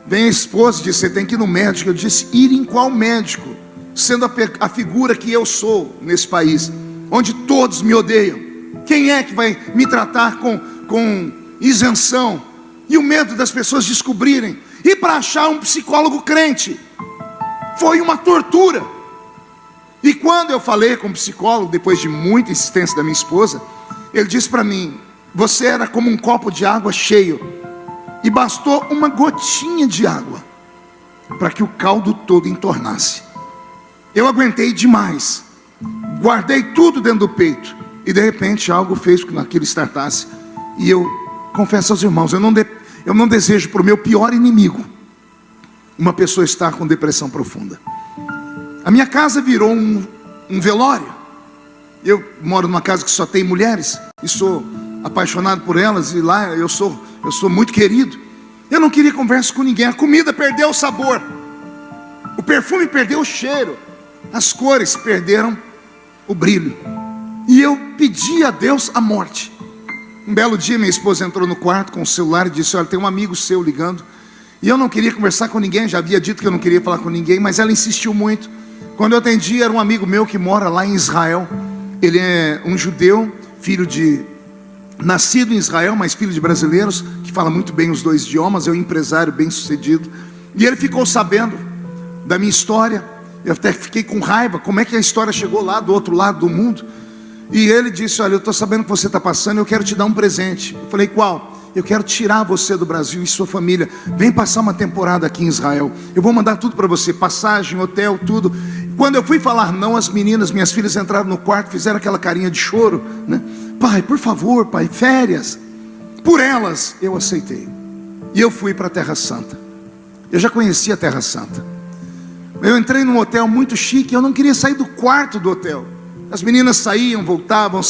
vem a esposa e diz: você tem que ir no médico. Eu disse: ir em qual médico? Sendo a figura que eu sou nesse país, onde todos me odeiam. Quem é que vai me tratar com isenção? E o medo das pessoas descobrirem. E para achar um psicólogo crente foi uma tortura. E quando eu falei com o psicólogo, depois de muita insistência da minha esposa, ele disse para mim: você era como um copo de água cheio, e bastou uma gotinha de água para que o caldo todo entornasse. Eu aguentei demais, guardei tudo dentro do peito, e de repente algo fez com que aquilo startasse. E eu confesso aos irmãos, eu não desejo para o meu pior inimigo uma pessoa estar com depressão profunda. A minha casa virou um velório. Eu moro numa casa que só tem mulheres, e sou apaixonado por elas, e lá eu sou muito querido. Eu não queria conversa com ninguém. A comida perdeu o sabor, o perfume perdeu o cheiro, as cores perderam o brilho. E eu pedi a Deus a morte. Um belo dia minha esposa entrou no quarto com o celular e disse: olha, tem um amigo seu ligando. E eu não queria conversar com ninguém, já havia dito que eu não queria falar com ninguém, mas ela insistiu muito. Quando eu atendi, era um amigo meu que mora lá em Israel. Ele é um judeu, nascido em Israel, mas filho de brasileiros, que fala muito bem os 2 idiomas, é um empresário bem sucedido. E ele ficou sabendo da minha história. Eu até fiquei com raiva, como é que a história chegou lá do outro lado do mundo. E ele disse: olha, eu estou sabendo o que você está passando, eu quero te dar um presente. Eu falei: qual? Eu quero tirar você do Brasil e sua família. Vem passar uma temporada aqui em Israel. Eu vou mandar tudo para você, passagem, hotel, tudo. Quando eu fui falar não, as meninas, minhas filhas, entraram no quarto, fizeram aquela carinha de choro, né? Pai, por favor, pai, férias. Por elas, eu aceitei. E eu fui para a Terra Santa. Eu já conhecia a Terra Santa. Eu entrei num hotel muito chique, eu não queria sair do quarto do hotel. As meninas saíam, voltavam,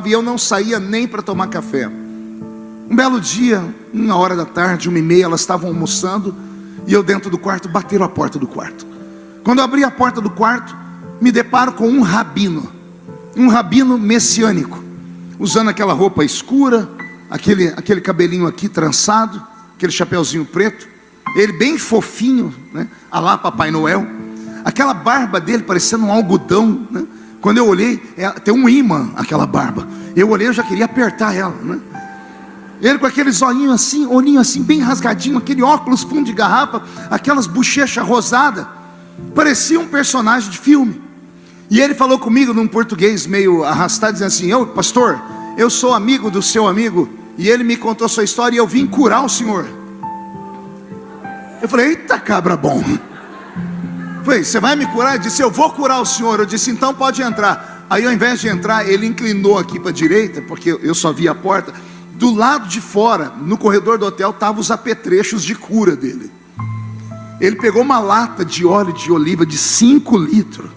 e eu não saía nem para tomar café. Um belo dia, 1h da tarde, 1h30, elas estavam almoçando, e eu dentro do quarto, bateram a porta do quarto. Quando eu abri a porta do quarto, me deparo com um rabino messiânico, usando aquela roupa escura, aquele cabelinho aqui trançado, aquele chapeuzinho preto, ele bem fofinho, né? A lá Papai Noel, aquela barba dele parecendo um algodão, né? Quando eu olhei, tem um imã aquela barba, eu olhei, eu já queria apertar ela, né? Ele com aqueles olhinhos assim, olhinho assim bem rasgadinho, aquele óculos fundo de garrafa, aquelas bochechas rosadas, parecia um personagem de filme. E ele falou comigo num português meio arrastado, dizendo assim: pastor, eu sou amigo do seu amigo, e ele me contou sua história, e eu vim curar o senhor. Eu falei: eita cabra bom. Eu falei: você vai me curar? Ele disse: eu vou curar o senhor. Eu disse: então pode entrar. Aí ao invés de entrar, ele inclinou aqui para a direita, porque eu só vi a porta. Do lado de fora, no corredor do hotel, estavam os apetrechos de cura dele. Ele pegou uma lata de óleo de oliva de 5 litros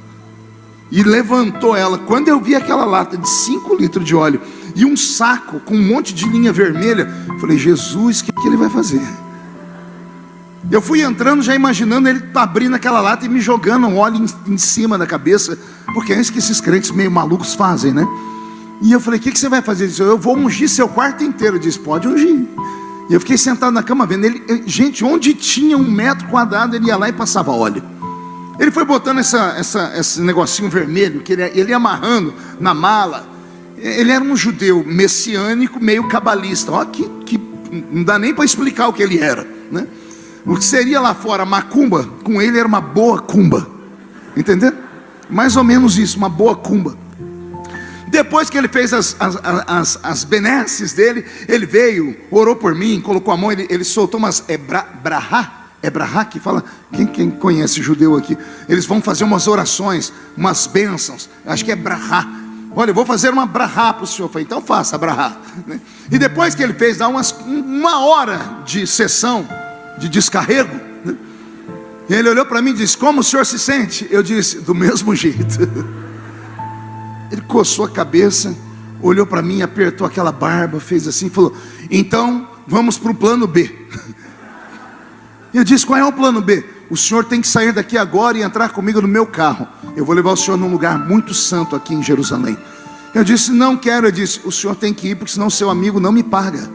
e levantou ela. Quando eu vi aquela lata de 5 litros de óleo e um saco com um monte de linha vermelha, eu falei: Jesus, o que ele vai fazer? Eu fui entrando já imaginando ele abrindo aquela lata e me jogando um óleo em cima da cabeça, porque é isso que esses crentes meio malucos fazem, né? E eu falei: o que você vai fazer? Ele disse: eu vou ungir seu quarto inteiro. Eu disse: pode ungir. E eu fiquei sentado na cama vendo ele. Gente, onde tinha 1 metro quadrado, ele ia lá e passava óleo. Ele foi botando esse negocinho vermelho, que ele ia amarrando na mala. Ele era um judeu messiânico, meio cabalista. Ó, que não dá nem para explicar o que ele era, né? O que seria lá fora macumba, com ele era uma boa cumba. Entendeu? Mais ou menos isso, uma boa cumba. Depois que ele fez as benesses dele, ele veio, orou por mim, colocou a mão, ele soltou umas brahá que fala, quem conhece judeu aqui, eles vão fazer umas orações, umas bênçãos, acho que é brahá. Olha, eu vou fazer uma brahá para o senhor. Eu falei: então faça a brahá, né? E depois que ele fez, dá uma hora de sessão, de descarrego, né? E ele olhou para mim e disse: como o senhor se sente? Eu disse: do mesmo jeito. Ele coçou a cabeça, olhou para mim, apertou aquela barba, fez assim, falou: então vamos para o plano B. Eu disse: qual é o plano B? O senhor tem que sair daqui agora e entrar comigo no meu carro. Eu vou levar o senhor num lugar muito santo aqui em Jerusalém. Eu disse: não quero. Ele disse: o senhor tem que ir, porque senão seu amigo não me paga.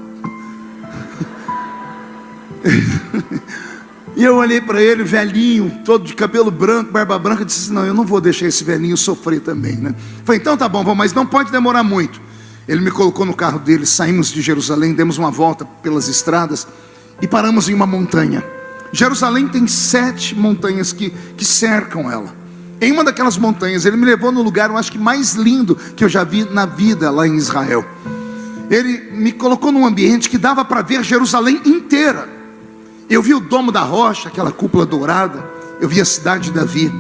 E eu olhei para ele, velhinho, todo de cabelo branco, barba branca, disse: não, eu não vou deixar esse velhinho sofrer também, né? Falei: então tá bom, vamos, mas não pode demorar muito. Ele me colocou no carro dele, saímos de Jerusalém, demos uma volta pelas estradas e paramos em uma montanha. Jerusalém tem 7 montanhas que cercam ela. Em uma daquelas montanhas, ele me levou no lugar, eu acho que mais lindo que eu já vi na vida lá em Israel. Ele me colocou num ambiente que dava para ver Jerusalém inteira. Eu vi o domo da rocha, aquela cúpula dourada. Eu vi a cidade de Davi.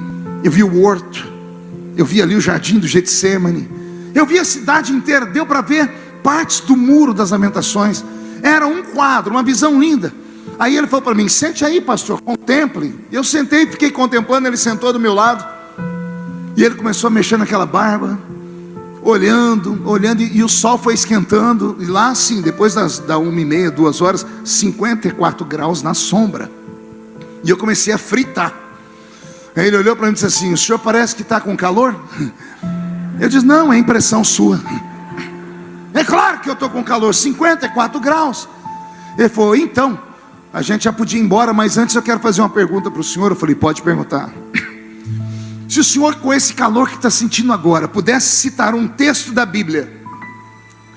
Eu vi o horto. Eu vi ali o jardim do Getsemane. Eu vi a cidade inteira. Deu para ver partes do muro das lamentações. Era um quadro, uma visão linda. Aí ele falou para mim: sente aí, pastor, contemple. Eu sentei, fiquei contemplando. Ele sentou do meu lado. E ele começou a mexer naquela barba, olhando, e o sol foi esquentando. E lá assim, depois da 1h30, 2 horas, 54 graus na sombra. E eu comecei a fritar. Aí ele olhou para mim e disse assim: o senhor parece que está com calor? Eu disse: não, é impressão sua. É claro que eu estou com calor, 54 graus. Ele falou: então, a gente já podia ir embora, mas antes eu quero fazer uma pergunta para o senhor. Eu falei: pode perguntar. Se o senhor, com esse calor que está sentindo agora, pudesse citar um texto da Bíblia,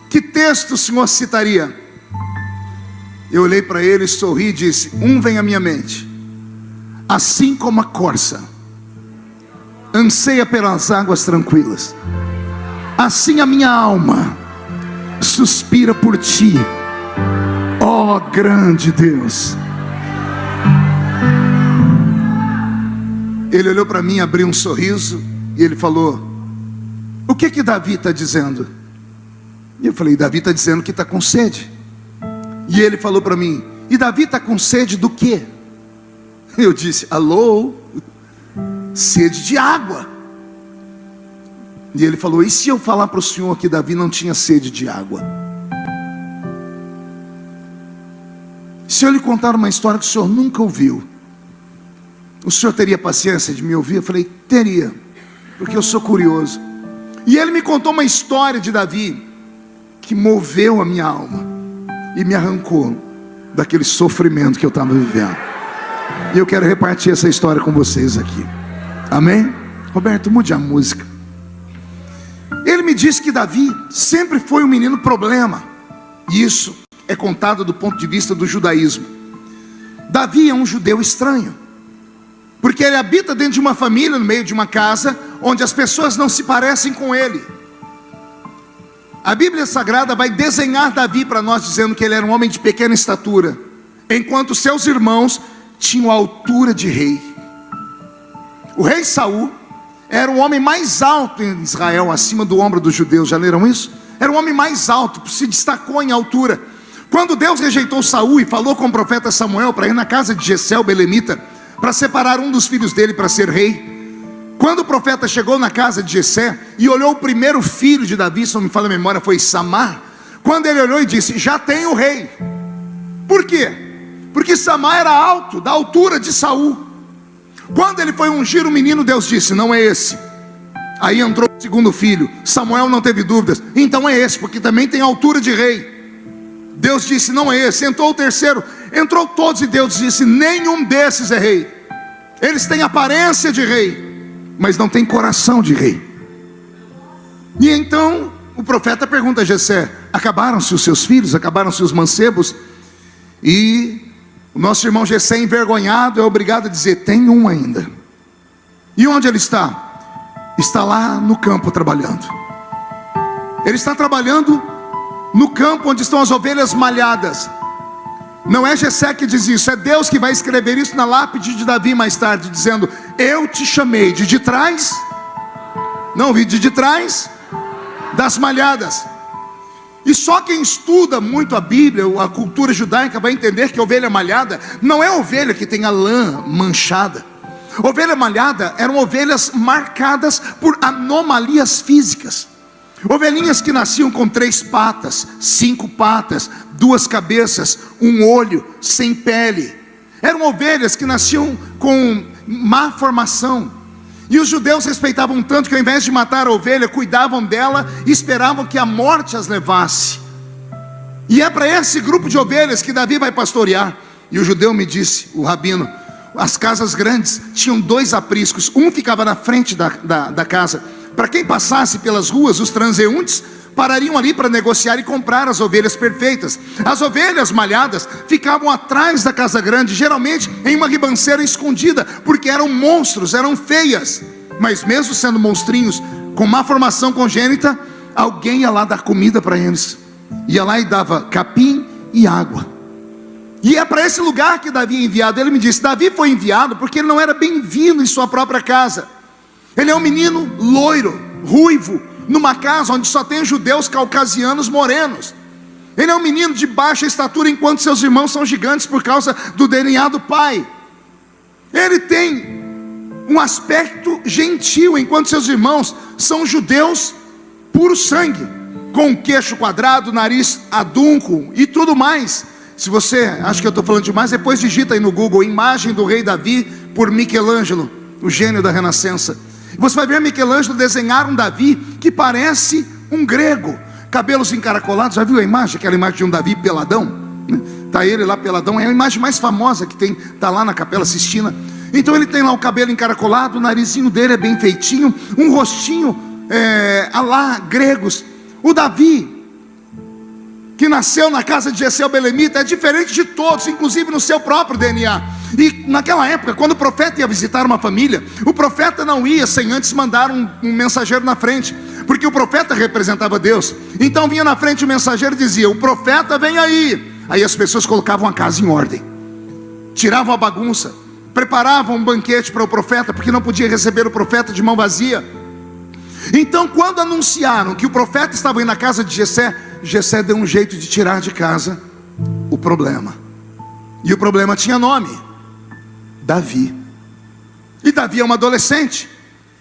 que texto o senhor citaria? Eu olhei para ele, sorri e disse: um vem à minha mente. Assim como a corça anseia pelas águas tranquilas, assim a minha alma suspira por ti, ó grande Deus. Ele olhou para mim, abriu um sorriso e ele falou: o que Davi está dizendo? E eu falei: Davi está dizendo que está com sede. E ele falou para mim: e Davi está com sede do quê? Eu disse: alô, sede de água. E ele falou: e se eu falar para o senhor que Davi não tinha sede de água? Se eu lhe contar uma história que o senhor nunca ouviu, o senhor teria paciência de me ouvir? Eu falei: teria, porque eu sou curioso. E ele me contou uma história de Davi que moveu a minha alma e me arrancou daquele sofrimento que eu estava vivendo. E eu quero repartir essa história com vocês aqui. Amém? Roberto, mude a música. Ele me disse que Davi sempre foi um menino problema. E isso é contado do ponto de vista do judaísmo. Davi é um judeu estranho, porque ele habita dentro de uma família, no meio de uma casa, onde as pessoas não se parecem com ele. A Bíblia Sagrada vai desenhar Davi para nós, dizendo que ele era um homem de pequena estatura, enquanto seus irmãos tinham a altura de rei. O rei Saul era o homem mais alto em Israel, acima do ombro dos judeus. Já leram isso? Era o homem mais alto, se destacou em altura. Quando Deus rejeitou Saul e falou com o profeta Samuel para ir na casa de Jessé, o belemita, para separar um dos filhos dele para ser rei, quando o profeta chegou na casa de Jessé e olhou o primeiro filho de Davi, se não me falha a memória, foi Samar. Quando ele olhou e disse: já tem o rei. Por quê? Porque Samar era alto, da altura de Saul. Quando ele foi ungir o menino, Deus disse: não é esse. Aí entrou o segundo filho. Samuel não teve dúvidas: então é esse, porque também tem altura de rei. Deus disse: não é esse. Entrou o terceiro, entrou todos, e Deus disse: nenhum desses é rei. Eles têm aparência de rei, mas não tem coração de rei. E então o profeta pergunta a Jessé: acabaram-se os seus filhos? Acabaram-se os mancebos? E o nosso irmão Jessé, envergonhado, é obrigado a dizer: tem um ainda. E onde ele está? Está lá no campo trabalhando. Ele está trabalhando no campo onde estão as ovelhas malhadas. Não é Jessé que diz isso, é Deus que vai escrever isso na lápide de Davi mais tarde, dizendo: eu te chamei de trás, não ouvi, de trás das malhadas. E só quem estuda muito a Bíblia, a cultura judaica, vai entender que a ovelha malhada não é a ovelha que tem a lã manchada. Ovelha malhada eram ovelhas marcadas por anomalias físicas. Ovelhinhas que nasciam com 3 patas, 5 patas, 2 cabeças, 1 olho, sem pele. Eram ovelhas que nasciam com má formação. E os judeus respeitavam tanto que, ao invés de matar a ovelha, cuidavam dela e esperavam que a morte as levasse. E é para esse grupo de ovelhas que Davi vai pastorear. E o judeu me disse, o rabino, as casas grandes tinham 2 apriscos. Um ficava na frente da casa. Para quem passasse pelas ruas, os transeuntes parariam ali para negociar e comprar as ovelhas perfeitas. As ovelhas malhadas ficavam atrás da casa grande, geralmente em uma ribanceira escondida, porque eram monstros, eram feias. Mas mesmo sendo monstrinhos, com má formação congênita, alguém ia lá dar comida para eles. Ia lá e dava capim e água. E é para esse lugar que Davi é enviado. Ele me disse: Davi foi enviado porque ele não era bem-vindo em sua própria casa. Ele é um menino loiro, ruivo, numa casa onde só tem judeus caucasianos morenos. Ele é um menino de baixa estatura, enquanto seus irmãos são gigantes por causa do DNA do pai. Ele tem um aspecto gentil, enquanto seus irmãos são judeus puro sangue, com um queixo quadrado, nariz adunco e tudo mais. Se você acha que eu estou falando demais, depois digita aí no Google: imagem do rei Davi por Michelangelo, o gênio da Renascença. Você vai ver Michelangelo desenhar um Davi que parece um grego, cabelos encaracolados. Já viu a imagem? Aquela imagem de um Davi peladão? Está ele lá peladão, é a imagem mais famosa que tem, está lá na Capela Sistina. Então ele tem lá o cabelo encaracolado, o narizinho dele é bem feitinho, um rostinho a lá gregos. O Davi, que nasceu na casa de Jessé o belemita, é diferente de todos, inclusive no seu próprio DNA. E naquela época, quando o profeta ia visitar uma família, o profeta não ia sem antes mandar um mensageiro na frente, porque o profeta representava Deus. Então vinha na frente o mensageiro e dizia: o profeta vem aí. Aí as pessoas colocavam a casa em ordem, tiravam a bagunça, preparavam um banquete para o profeta, porque não podia receber o profeta de mão vazia. Então, quando anunciaram que o profeta estava indo na casa de Jessé, Jessé deu um jeito de tirar de casa o problema. E o problema tinha nome: Davi. E Davi é um adolescente,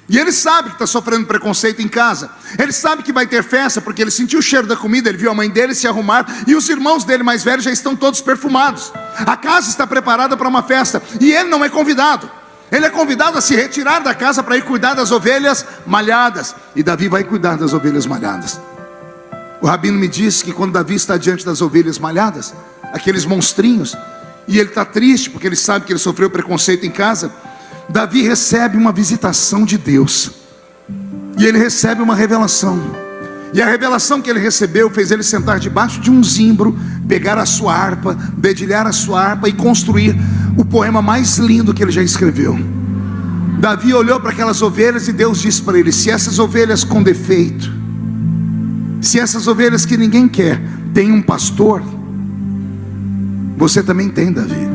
e ele sabe que está sofrendo preconceito em casa. Ele sabe que vai ter festa, porque ele sentiu o cheiro da comida, ele viu a mãe dele se arrumar, e os irmãos dele mais velhos já estão todos perfumados. A casa está preparada para uma festa, e ele não é convidado. Ele é convidado a se retirar da casa para ir cuidar das ovelhas malhadas. E Davi vai cuidar das ovelhas malhadas. O rabino me disse que quando Davi está diante das ovelhas malhadas, aqueles monstrinhos, e ele está triste porque ele sabe que ele sofreu preconceito em casa, Davi recebe uma visitação de Deus. E ele recebe uma revelação. E a revelação que ele recebeu fez ele sentar debaixo de um zimbro, pegar a sua harpa, dedilhar a sua harpa e construir o poema mais lindo que ele já escreveu. Davi olhou para aquelas ovelhas e Deus disse para ele: se essas ovelhas com defeito, se essas ovelhas que ninguém quer, têm um pastor, você também tem, Davi.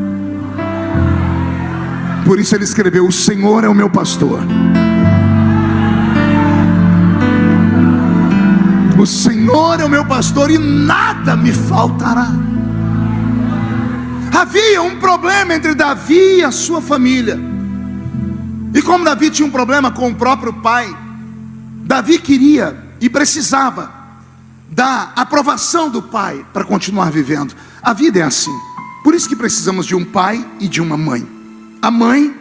Por isso ele escreveu: o Senhor é o meu pastor. O Senhor é o meu pastor e nada me faltará. Havia um problema entre Davi e a sua família. E como Davi tinha um problema com o próprio pai, Davi queria e precisava da aprovação do pai para continuar vivendo. A vida é assim. Por isso que precisamos de um pai e de uma mãe. A mãe,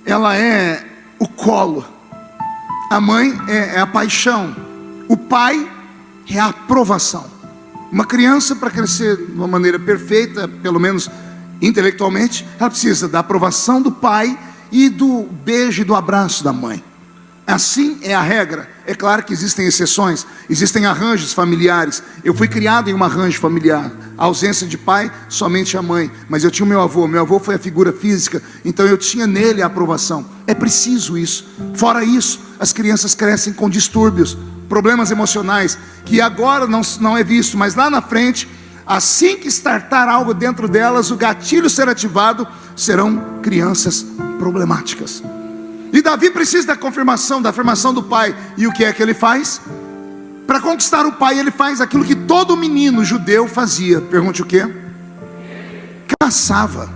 ela é o colo. A mãe é a paixão. O pai é a aprovação. Uma criança, para crescer de uma maneira perfeita, pelo menos intelectualmente, ela precisa da aprovação do pai e do beijo e do abraço da mãe. Assim é a regra. É claro que existem exceções, existem arranjos familiares. Eu fui criado em um arranjo familiar. A ausência de pai, somente a mãe. Mas eu tinha o meu avô foi a figura física, então eu tinha nele a aprovação. É preciso isso. Fora isso, as crianças crescem com distúrbios, problemas emocionais, que agora não é visto, mas lá na frente, assim que startar algo dentro delas, o gatilho ser ativado, serão crianças problemáticas. E Davi precisa da confirmação, da afirmação do pai. E o que é que ele faz? Para conquistar o pai, ele faz aquilo que todo menino judeu fazia. Pergunte o quê? Caçava.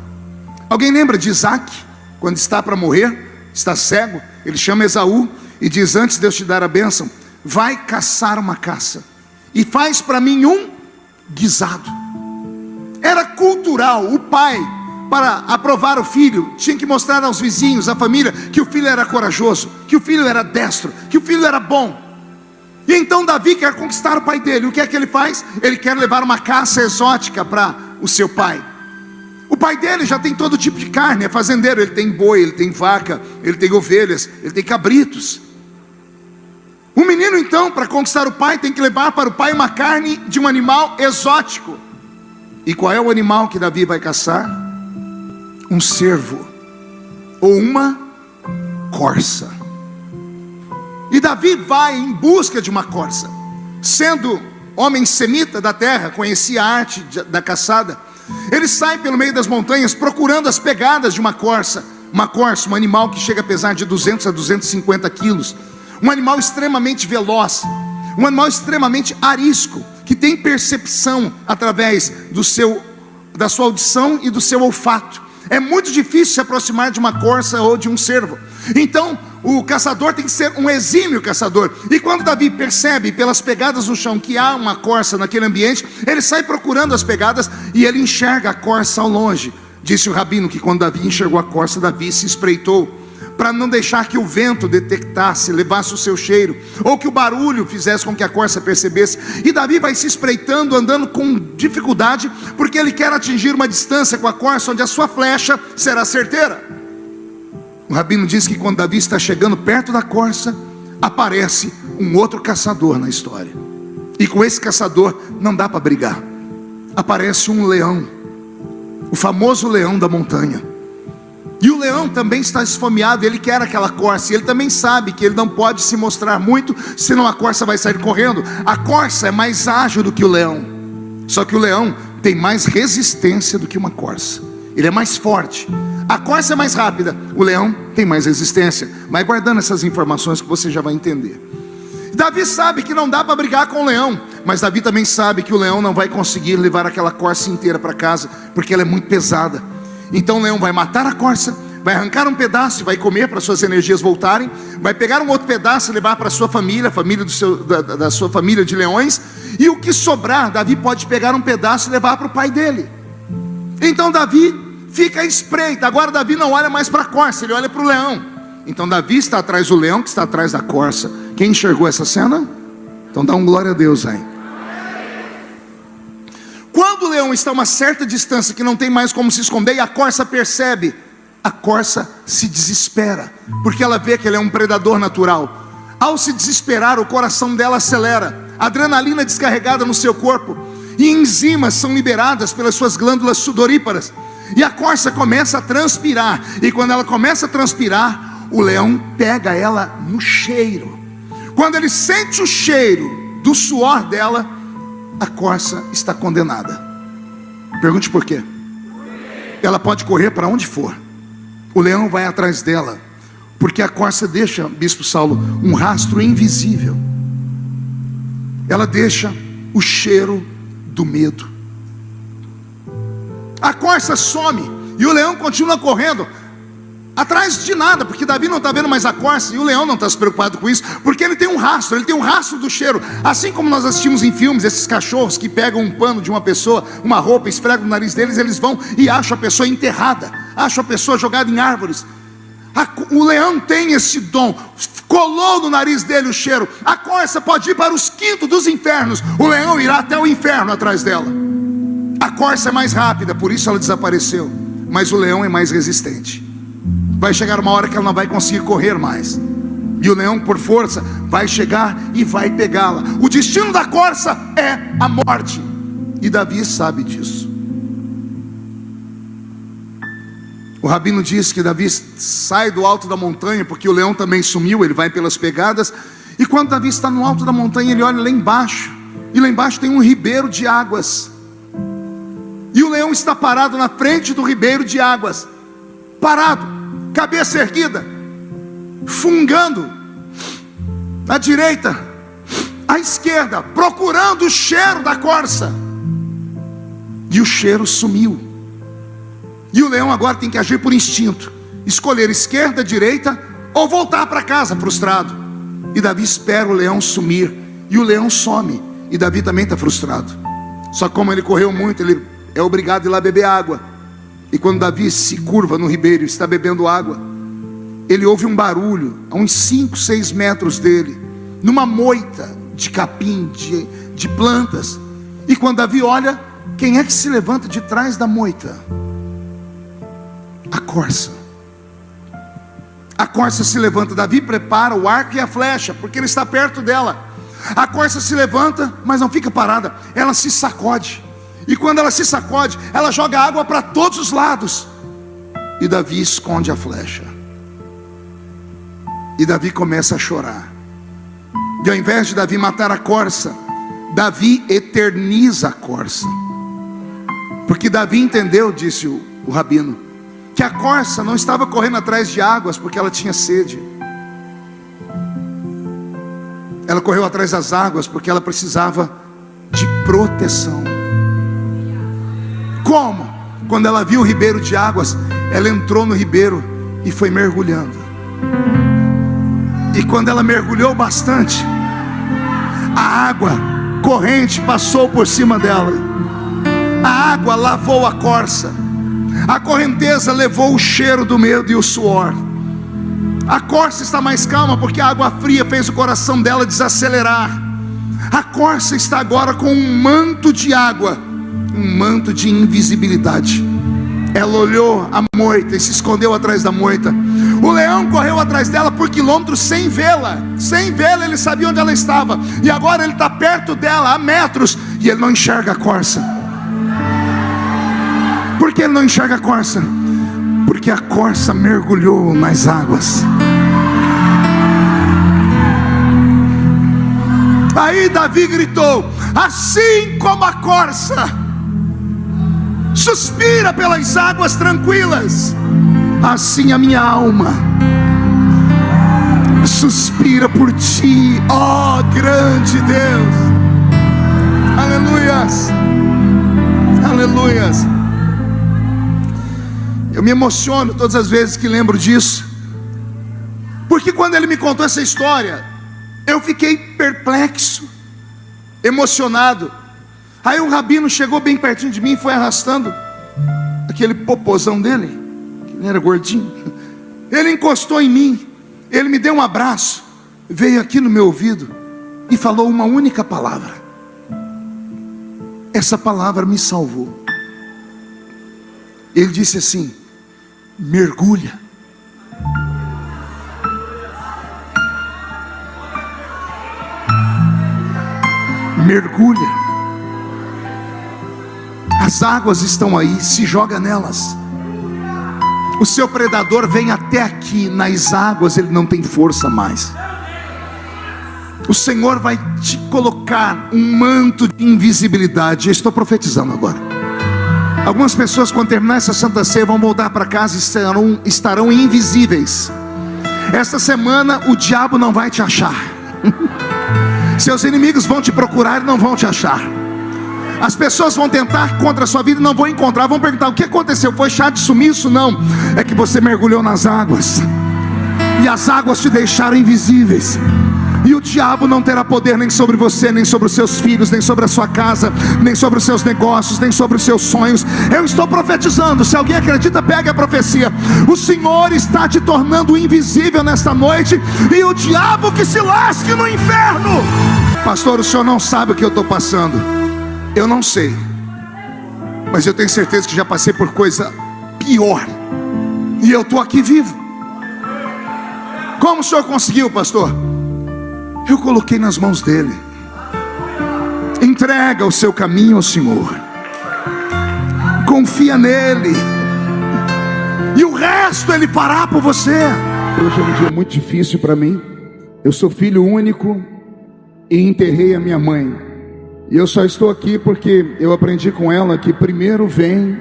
Alguém lembra de Isaac? Quando está para morrer, está cego, ele chama Esaú e diz: antes de Deus te dar a bênção, vai caçar uma caça e faz para mim um guisado. Era cultural. O pai, para aprovar o filho, tinha que mostrar aos vizinhos, à família, que o filho era corajoso, que o filho era destro, que o filho era bom. E então Davi quer conquistar o pai dele. O que é que ele faz? Ele quer levar uma caça exótica para o seu pai. O pai dele já tem todo tipo de carne, é fazendeiro. Ele tem boi, ele tem vaca, ele tem ovelhas, ele tem cabritos. O menino então, para conquistar o pai, tem que levar para o pai uma carne de um animal exótico. E qual é o animal que Davi vai caçar? Um cervo ou uma corça. E Davi vai em busca de uma corça. Sendo homem semita da terra, conhecia a arte da caçada, ele sai pelo meio das montanhas procurando as pegadas de uma corça. Uma corça, um animal que chega a pesar de 200 a 250 quilos. Um animal extremamente veloz, um animal extremamente arisco, que tem percepção através da sua audição e do seu olfato. É muito difícil se aproximar de uma corça ou de um cervo. Então o caçador tem que ser um exímio caçador. E quando Davi percebe pelas pegadas no chão que há uma corça naquele ambiente, ele sai procurando as pegadas e ele enxerga a corça ao longe. Disse o rabino que quando Davi enxergou a corça, Davi se espreitou para não deixar que o vento detectasse, levasse o seu cheiro, ou que o barulho fizesse com que a corça percebesse. E Davi vai se espreitando, andando com dificuldade, porque ele quer atingir uma distância com a corça onde a sua flecha será certeira. O rabino diz que quando Davi está chegando perto da corça, aparece um outro caçador na história. E com esse caçador não dá para brigar. Aparece um leão, o famoso leão da montanha. E o leão também está esfomeado, ele quer aquela corça. E ele também sabe que ele não pode se mostrar muito, senão a corça vai sair correndo. A corça é mais ágil do que o leão. Só que o leão tem mais resistência do que uma corça. Ele é mais forte. A corça é mais rápida, o leão tem mais resistência. Mas guardando essas informações que você já vai entender. Davi sabe que não dá para brigar com o leão, mas Davi também sabe que o leão não vai conseguir levar aquela corça inteira para casa, porque ela é muito pesada. Então o leão vai matar a corça, vai arrancar um pedaço e vai comer para suas energias voltarem. Vai pegar um outro pedaço e levar para a sua família, da sua família de leões. E o que sobrar, Davi pode pegar um pedaço e levar para o pai dele. Então Davi fica à espreita. Agora Davi não olha mais para a corça, ele olha para o leão. Então Davi está atrás do leão, que está atrás da corça. Quem enxergou essa cena? Então dá um glória a Deus aí. Quando o leão está a uma certa distância, que não tem mais como se esconder, e a corça percebe, a corça se desespera, porque ela vê que ele é um predador natural. Ao se desesperar, o coração dela acelera, a adrenalina é descarregada no seu corpo, e enzimas são liberadas pelas suas glândulas sudoríparas, e a corça começa a transpirar. E quando ela começa a transpirar, o leão pega ela no cheiro. Quando ele sente o cheiro do suor dela, a corça está condenada. Pergunte por quê? Ela pode correr para onde for, o leão vai atrás dela, porque a corça deixa, Bispo Saulo, um rastro invisível. Ela deixa o cheiro do medo. A corça some e o leão continua correndo atrás de nada, porque Davi não está vendo mais a corça, e o leão não está se preocupado com isso, porque ele tem um rastro, ele tem um rastro do cheiro. Assim como nós assistimos em filmes, esses cachorros que pegam um pano de uma pessoa, uma roupa, esfregam no nariz deles, eles vão e acham a pessoa enterrada, acham a pessoa jogada em árvores. O leão tem esse dom, colou no nariz dele o cheiro. A corça pode ir para os quintos dos infernos, o leão irá até o inferno atrás dela. A corça é mais rápida, por isso ela desapareceu, mas o leão é mais resistente. Vai chegar uma hora que ela não vai conseguir correr mais, e o leão, por força, vai chegar e vai pegá-la. O destino da corça é a morte, e Davi sabe disso. O rabino diz que Davi sai do alto da montanha, porque o leão também sumiu, ele vai pelas pegadas. E quando Davi está no alto da montanha, ele olha lá embaixo, e lá embaixo tem um ribeiro de águas, e o leão está parado na frente do ribeiro de águas, parado, cabeça erguida, fungando à direita, à esquerda, procurando o cheiro da corça. E o cheiro sumiu. E o leão agora tem que agir por instinto, escolher esquerda, direita, ou voltar para casa frustrado. E Davi espera o leão sumir, e o leão some, e Davi também está frustrado. Só que como ele correu muito, ele é obrigado a ir lá beber água. E quando Davi se curva no ribeiro e está bebendo água, ele ouve um barulho a uns 5, 6 metros dele, numa moita de capim, de plantas. E quando Davi olha, quem é que se levanta de trás da moita? A corça. A corça se levanta. Davi prepara o arco e a flecha, porque ele está perto dela. A corça se levanta, mas não fica parada, ela se sacode. E quando ela se sacode, ela joga água para todos os lados. E Davi esconde a flecha. E Davi começa a chorar. E ao invés de Davi matar a corça, Davi eterniza a corça. Porque Davi entendeu, disse o rabino, que a corça não estava correndo atrás de águas porque ela tinha sede. Ela correu atrás das águas porque ela precisava de proteção. Como? Quando ela viu o ribeiro de águas, ela entrou no ribeiro e foi mergulhando. E quando ela mergulhou bastante, a água corrente passou por cima dela. A água lavou a corça. A correnteza levou o cheiro do medo e o suor. A corça está mais calma porque a água fria fez o coração dela desacelerar. A corça está agora com um manto de água, um manto de invisibilidade. Ela olhou a moita e se escondeu atrás da moita. O leão correu atrás dela por quilômetros sem vê-la. Sem vê-la, ele sabia onde ela estava. E agora ele está perto dela, a metros, e ele não enxerga a corça. Por que ele não enxerga a corça? Porque a corça mergulhou nas águas. Aí Davi gritou: assim como a corça suspira pelas águas tranquilas, assim a minha alma suspira por ti, ó grande Deus. Aleluias, aleluias. Eu me emociono todas as vezes que lembro disso, porque quando ele me contou essa história, eu fiquei perplexo, emocionado. Aí o rabino chegou bem pertinho de mim e foi arrastando. aquele popozão dele, ele era gordinho, ele encostou em mim, ele me deu um abraço, veio aqui no meu ouvido e falou uma única palavra. Essa palavra me salvou. Ele disse assim: mergulha. Mergulha. As águas estão aí, se joga nelas. O seu predador vem até aqui, nas águas ele não tem força mais. O Senhor vai te colocar um manto de invisibilidade. Eu estou profetizando agora. Algumas pessoas, quando terminar essa Santa Ceia, vão voltar para casa e estarão invisíveis. Esta semana o diabo não vai te achar. Seus inimigos vão te procurar e não vão te achar. As pessoas vão tentar contra a sua vida e não vão encontrar. Vão perguntar: o que aconteceu? Foi chá de sumiço? Não, é que você mergulhou nas águas, e as águas te deixaram invisíveis. E o diabo não terá poder nem sobre você, nem sobre os seus filhos, nem sobre a sua casa, nem sobre os seus negócios, nem sobre os seus sonhos. Eu estou profetizando. Se alguém acredita, pegue a profecia. O Senhor está te tornando invisível nesta noite, e o diabo que se lasque no inferno. Pastor, o senhor não sabe o que eu estou passando. Eu não sei, mas eu tenho certeza que já passei por coisa pior, e eu estou aqui vivo. Como o senhor conseguiu, pastor? Eu coloquei nas mãos dele. Entrega o seu caminho ao Senhor, confia nele, e o resto ele fará por você. Hoje é um dia muito difícil para mim. Eu sou filho único e enterrei a minha mãe. E eu só estou aqui porque eu aprendi com ela que primeiro vem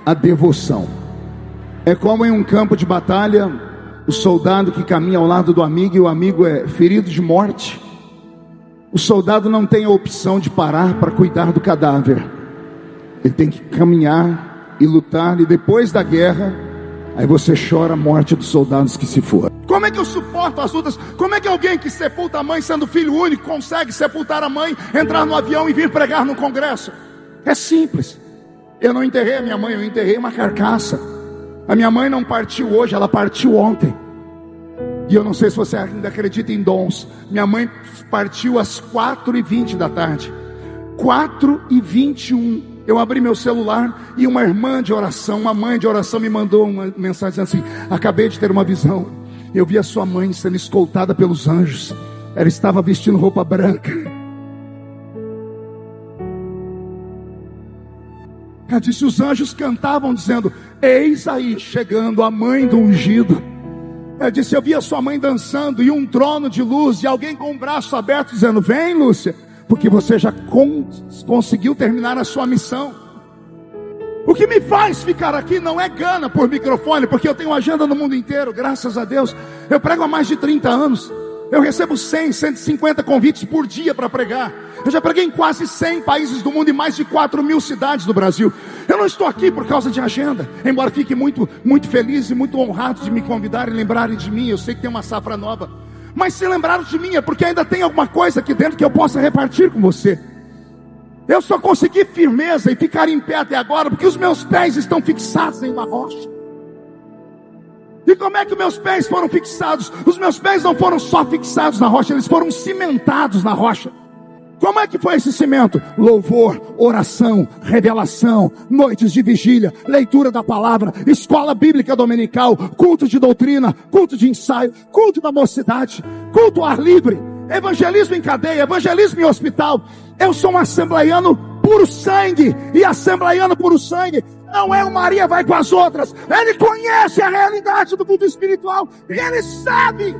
a devoção. É como em um campo de batalha, o soldado que caminha ao lado do amigo, e o amigo é ferido de morte. O soldado não tem a opção de parar para cuidar do cadáver. Ele tem que caminhar e lutar, e depois da guerra, aí você chora a morte dos soldados que se foram. Como é que eu suporto as lutas? Como é que alguém que sepulta a mãe sendo filho único consegue sepultar a mãe, entrar no avião e vir pregar no congresso? É simples. Eu não enterrei a minha mãe, eu enterrei uma carcaça. A minha mãe não partiu hoje, ela partiu ontem. E eu não sei se você ainda acredita em dons. Minha mãe partiu às 4h20 da tarde. 4h21. Eu abri meu celular e uma irmã de oração, uma mãe de oração, me mandou uma mensagem dizendo assim: acabei de ter uma visão. Eu vi a sua mãe sendo escoltada pelos anjos. Ela estava vestindo roupa branca. Ela disse: os anjos cantavam dizendo: eis aí chegando a mãe do ungido. Ela disse: eu vi a sua mãe dançando, e um trono de luz, e alguém com o braço aberto dizendo: vem, Lúcia, porque você já conseguiu terminar a sua missão. O que me faz ficar aqui não é gana por microfone, porque eu tenho agenda no mundo inteiro, graças a Deus. Eu prego há mais de 30 anos. Eu recebo 100, 150 convites por dia para pregar. Eu já preguei em quase 100 países do mundo e mais de 4.000 cidades do Brasil. Eu não estou aqui por causa de agenda, embora fique muito, muito feliz e muito honrado de me convidarem e lembrarem de mim. Eu sei que tem uma safra nova, mas se lembraram de mim é porque ainda tem alguma coisa aqui dentro que eu possa repartir com você. Eu só consegui firmeza e ficar em pé até agora porque os meus pés estão fixados em uma rocha. E como é que meus pés foram fixados? Os meus pés não foram só fixados na rocha, eles foram cimentados na rocha. Como é que foi esse cimento? Louvor, oração, revelação, noites de vigília, leitura da palavra, escola bíblica dominical, culto de doutrina, culto de ensaio, culto da mocidade, culto ao ar livre, evangelismo em cadeia, evangelismo em hospital. Eu sou um assembleiano puro sangue, e assembleiano puro sangue não é o Maria vai com as outras. Ele conhece a realidade do mundo espiritual, e ele sabe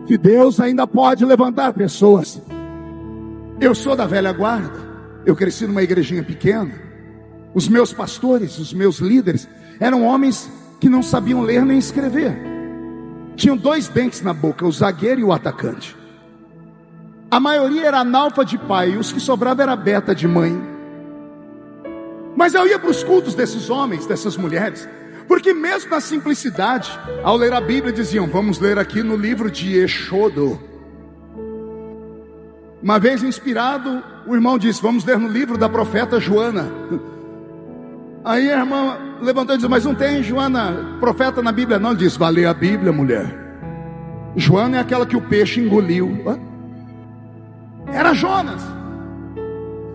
que Deus ainda pode levantar pessoas. Eu sou da velha guarda, eu cresci numa igrejinha pequena. Os meus pastores, os meus líderes eram homens que não sabiam ler nem escrever. Tinham 2 dentes na boca, o zagueiro e o atacante. A maioria era analfa de pai, e os que sobravam era beta de mãe. Mas eu ia para os cultos desses homens, dessas mulheres, porque mesmo na simplicidade, ao ler a Bíblia diziam: vamos ler aqui no livro de Êxodo. Uma vez inspirado, o irmão disse: vamos ler no livro da profeta Joana. Aí a irmã levantou e disse: mas não tem Joana, profeta na Bíblia? Não, disse: vai ler a Bíblia, mulher. Joana é aquela que o peixe engoliu. Era Jonas.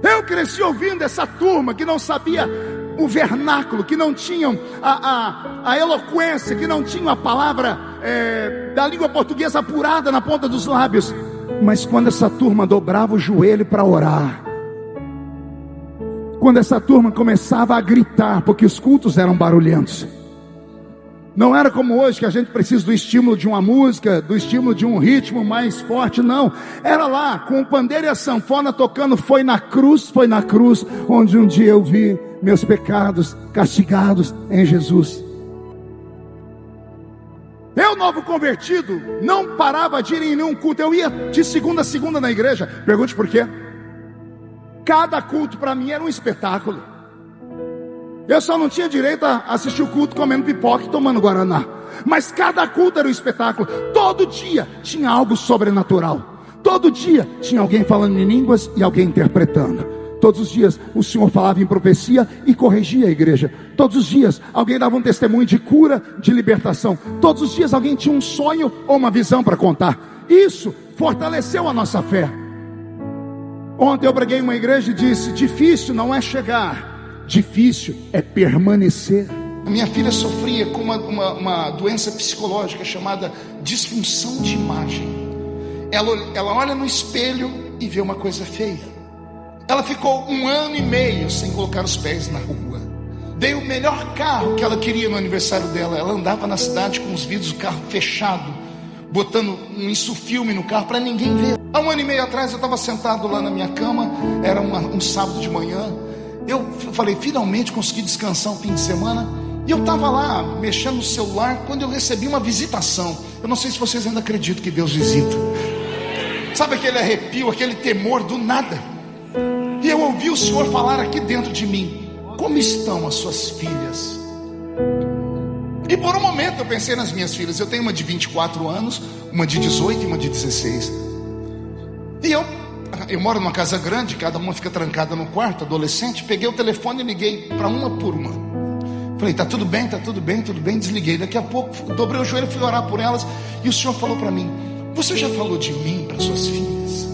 Eu cresci ouvindo essa turma que não sabia o vernáculo, que não tinham a eloquência, que não tinham a palavra da língua portuguesa apurada na ponta dos lábios. Mas quando essa turma dobrava o joelho para orar, quando essa turma começava a gritar, porque os cultos eram barulhentos, não era como hoje que a gente precisa do estímulo de uma música, do estímulo de um ritmo mais forte, não. Era lá, com o pandeiro e a sanfona tocando. Foi na cruz, onde um dia eu vi meus pecados castigados em Jesus. Eu, novo convertido, não parava de ir em nenhum culto. Eu ia de segunda a segunda na igreja. Pergunte por quê? Cada culto para mim era um espetáculo. Eu só não tinha direito a assistir o culto comendo pipoca e tomando guaraná. Mas cada culto era um espetáculo. Todo dia tinha algo sobrenatural. Todo dia tinha alguém falando em línguas e alguém interpretando. Todos os dias o Senhor falava em profecia e corrigia a igreja. Todos os dias alguém dava um testemunho de cura, de libertação. Todos os dias alguém tinha um sonho ou uma visão para contar. Isso fortaleceu a nossa fé. Ontem eu preguei em uma igreja e disse: difícil não é chegar, difícil é permanecer. A minha filha sofria com uma doença psicológica chamada disfunção de imagem. Ela olha no espelho e vê uma coisa feia. Ela ficou 1 ano e meio sem colocar os pés na rua. Dei o melhor carro que ela queria no aniversário dela. Ela andava na cidade com os vidros do carro fechado, botando um insufilme no carro para ninguém ver. Há 1 ano e meio atrás eu estava sentado lá na minha cama. Era um sábado de manhã. Eu falei: finalmente consegui descansar um fim de semana. E eu estava lá mexendo no celular quando eu recebi uma visitação. Eu não sei se vocês ainda acreditam que Deus visita. Sabe aquele arrepio, aquele temor do nada? E eu ouvi o Senhor falar aqui dentro de mim: como estão as suas filhas? E por um momento eu pensei nas minhas filhas. Eu tenho uma de 24 anos, uma de 18 e uma de 16. E eu moro numa casa grande, cada uma fica trancada no quarto, adolescente. Peguei o telefone e liguei para uma por uma. Falei: tá tudo bem, tá tudo bem, tudo bem. Desliguei. Daqui a pouco dobrei o joelho e fui orar por elas. E o Senhor falou para mim: você já falou de mim para suas filhas?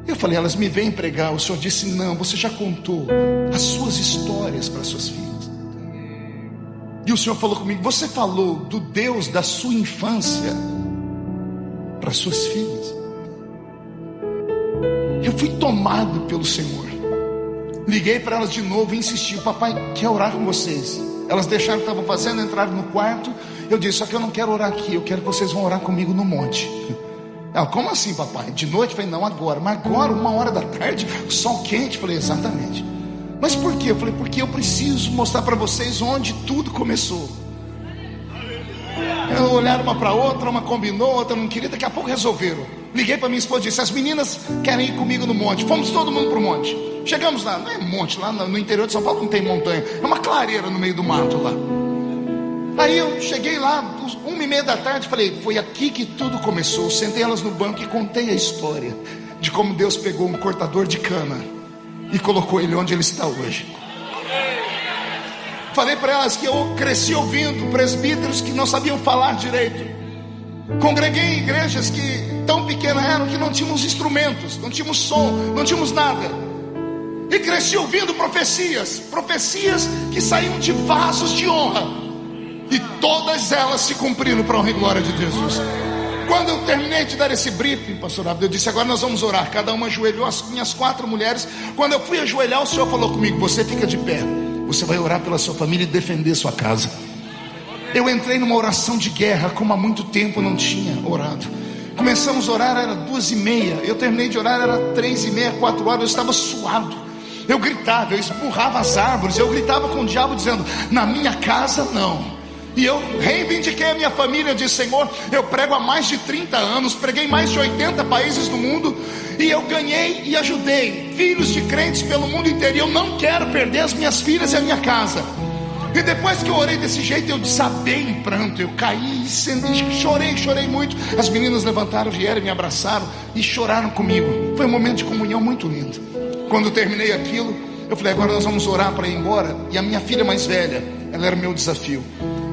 Eu falei: elas me vêm pregar. O Senhor disse: não, você já contou as suas histórias para suas filhas. E o Senhor falou comigo: você falou do Deus da sua infância para suas filhas. Eu fui tomado pelo Senhor. Liguei para elas de novo e insisti: o papai quer orar com vocês. Elas deixaram o que estavam fazendo, entraram no quarto. Eu disse: só que eu não quero orar aqui, eu quero que vocês vão orar comigo no monte. Ela: como assim, papai? De noite? Eu falei: não, agora. Mas agora, 1h o sol quente? Eu falei: exatamente. Mas por quê? Eu falei: porque eu preciso mostrar para vocês onde tudo começou. Olharam uma para outra, uma combinou, outra não queria, daqui a pouco resolveram. Liguei para minha esposa e disse: as meninas querem ir comigo no monte. Fomos todo mundo para o monte. Chegamos lá, não é monte, lá no interior de São Paulo não tem montanha, é uma clareira no meio do mato lá. Aí eu cheguei lá, 1h30 falei: foi aqui que tudo começou. Sentei elas no banco e contei a história de como Deus pegou um cortador de cana e colocou ele onde ele está hoje. Falei para elas que eu cresci ouvindo presbíteros que não sabiam falar direito. Congreguei em igrejas que tão pequenas eram que não tínhamos instrumentos, não tínhamos som, não tínhamos nada. E cresci ouvindo profecias que saíam de vasos de honra. E todas elas se cumpriram para a honra e glória de Jesus. Quando eu terminei de dar esse briefing, pastor Abel, eu disse: agora nós vamos orar. Cada uma ajoelhou, as minhas 4 mulheres. Quando eu fui ajoelhar, o Senhor falou comigo: você fica de pé, você vai orar pela sua família e defender sua casa. Eu entrei numa oração de guerra, como há muito tempo não tinha orado. Começamos a orar, era 2h30. Eu terminei de orar, era 3h30, 4 horas. Eu estava suado. Eu gritava, eu esburrava as árvores. Eu gritava com o diabo dizendo: na minha casa não. E eu reivindiquei a minha família. Eu disse: Senhor, eu prego há mais de 30 anos, preguei em mais de 80 países do mundo, e eu ganhei e ajudei filhos de crentes pelo mundo inteiro. E eu não quero perder as minhas filhas e a minha casa. E depois que eu orei desse jeito, eu desabei em pranto. Eu caí e chorei muito. As meninas levantaram, vieram, me abraçaram e choraram comigo. Foi um momento de comunhão muito lindo. Quando eu terminei aquilo, Eu falei, agora nós vamos orar para ir embora. E a minha filha mais velha, ela era o meu desafio.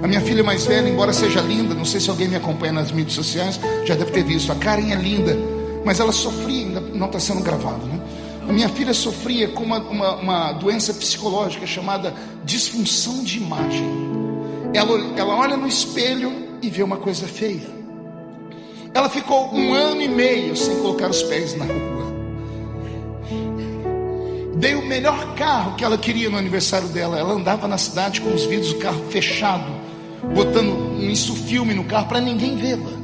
A minha filha mais velha, embora seja linda, não sei se alguém me acompanha nas mídias sociais, já deve ter visto, a Karen é linda, mas ela sofria, ainda não está sendo gravado, né? A minha filha sofria com uma doença psicológica chamada disfunção de imagem. Ela olha no espelho e vê uma coisa feia. Ela ficou 1 ano e meio sem colocar os pés na rua. Dei o melhor carro que ela queria no aniversário dela. Ela andava na cidade com os vidros do carro fechado, botando um isso-filme no carro para ninguém vê-la.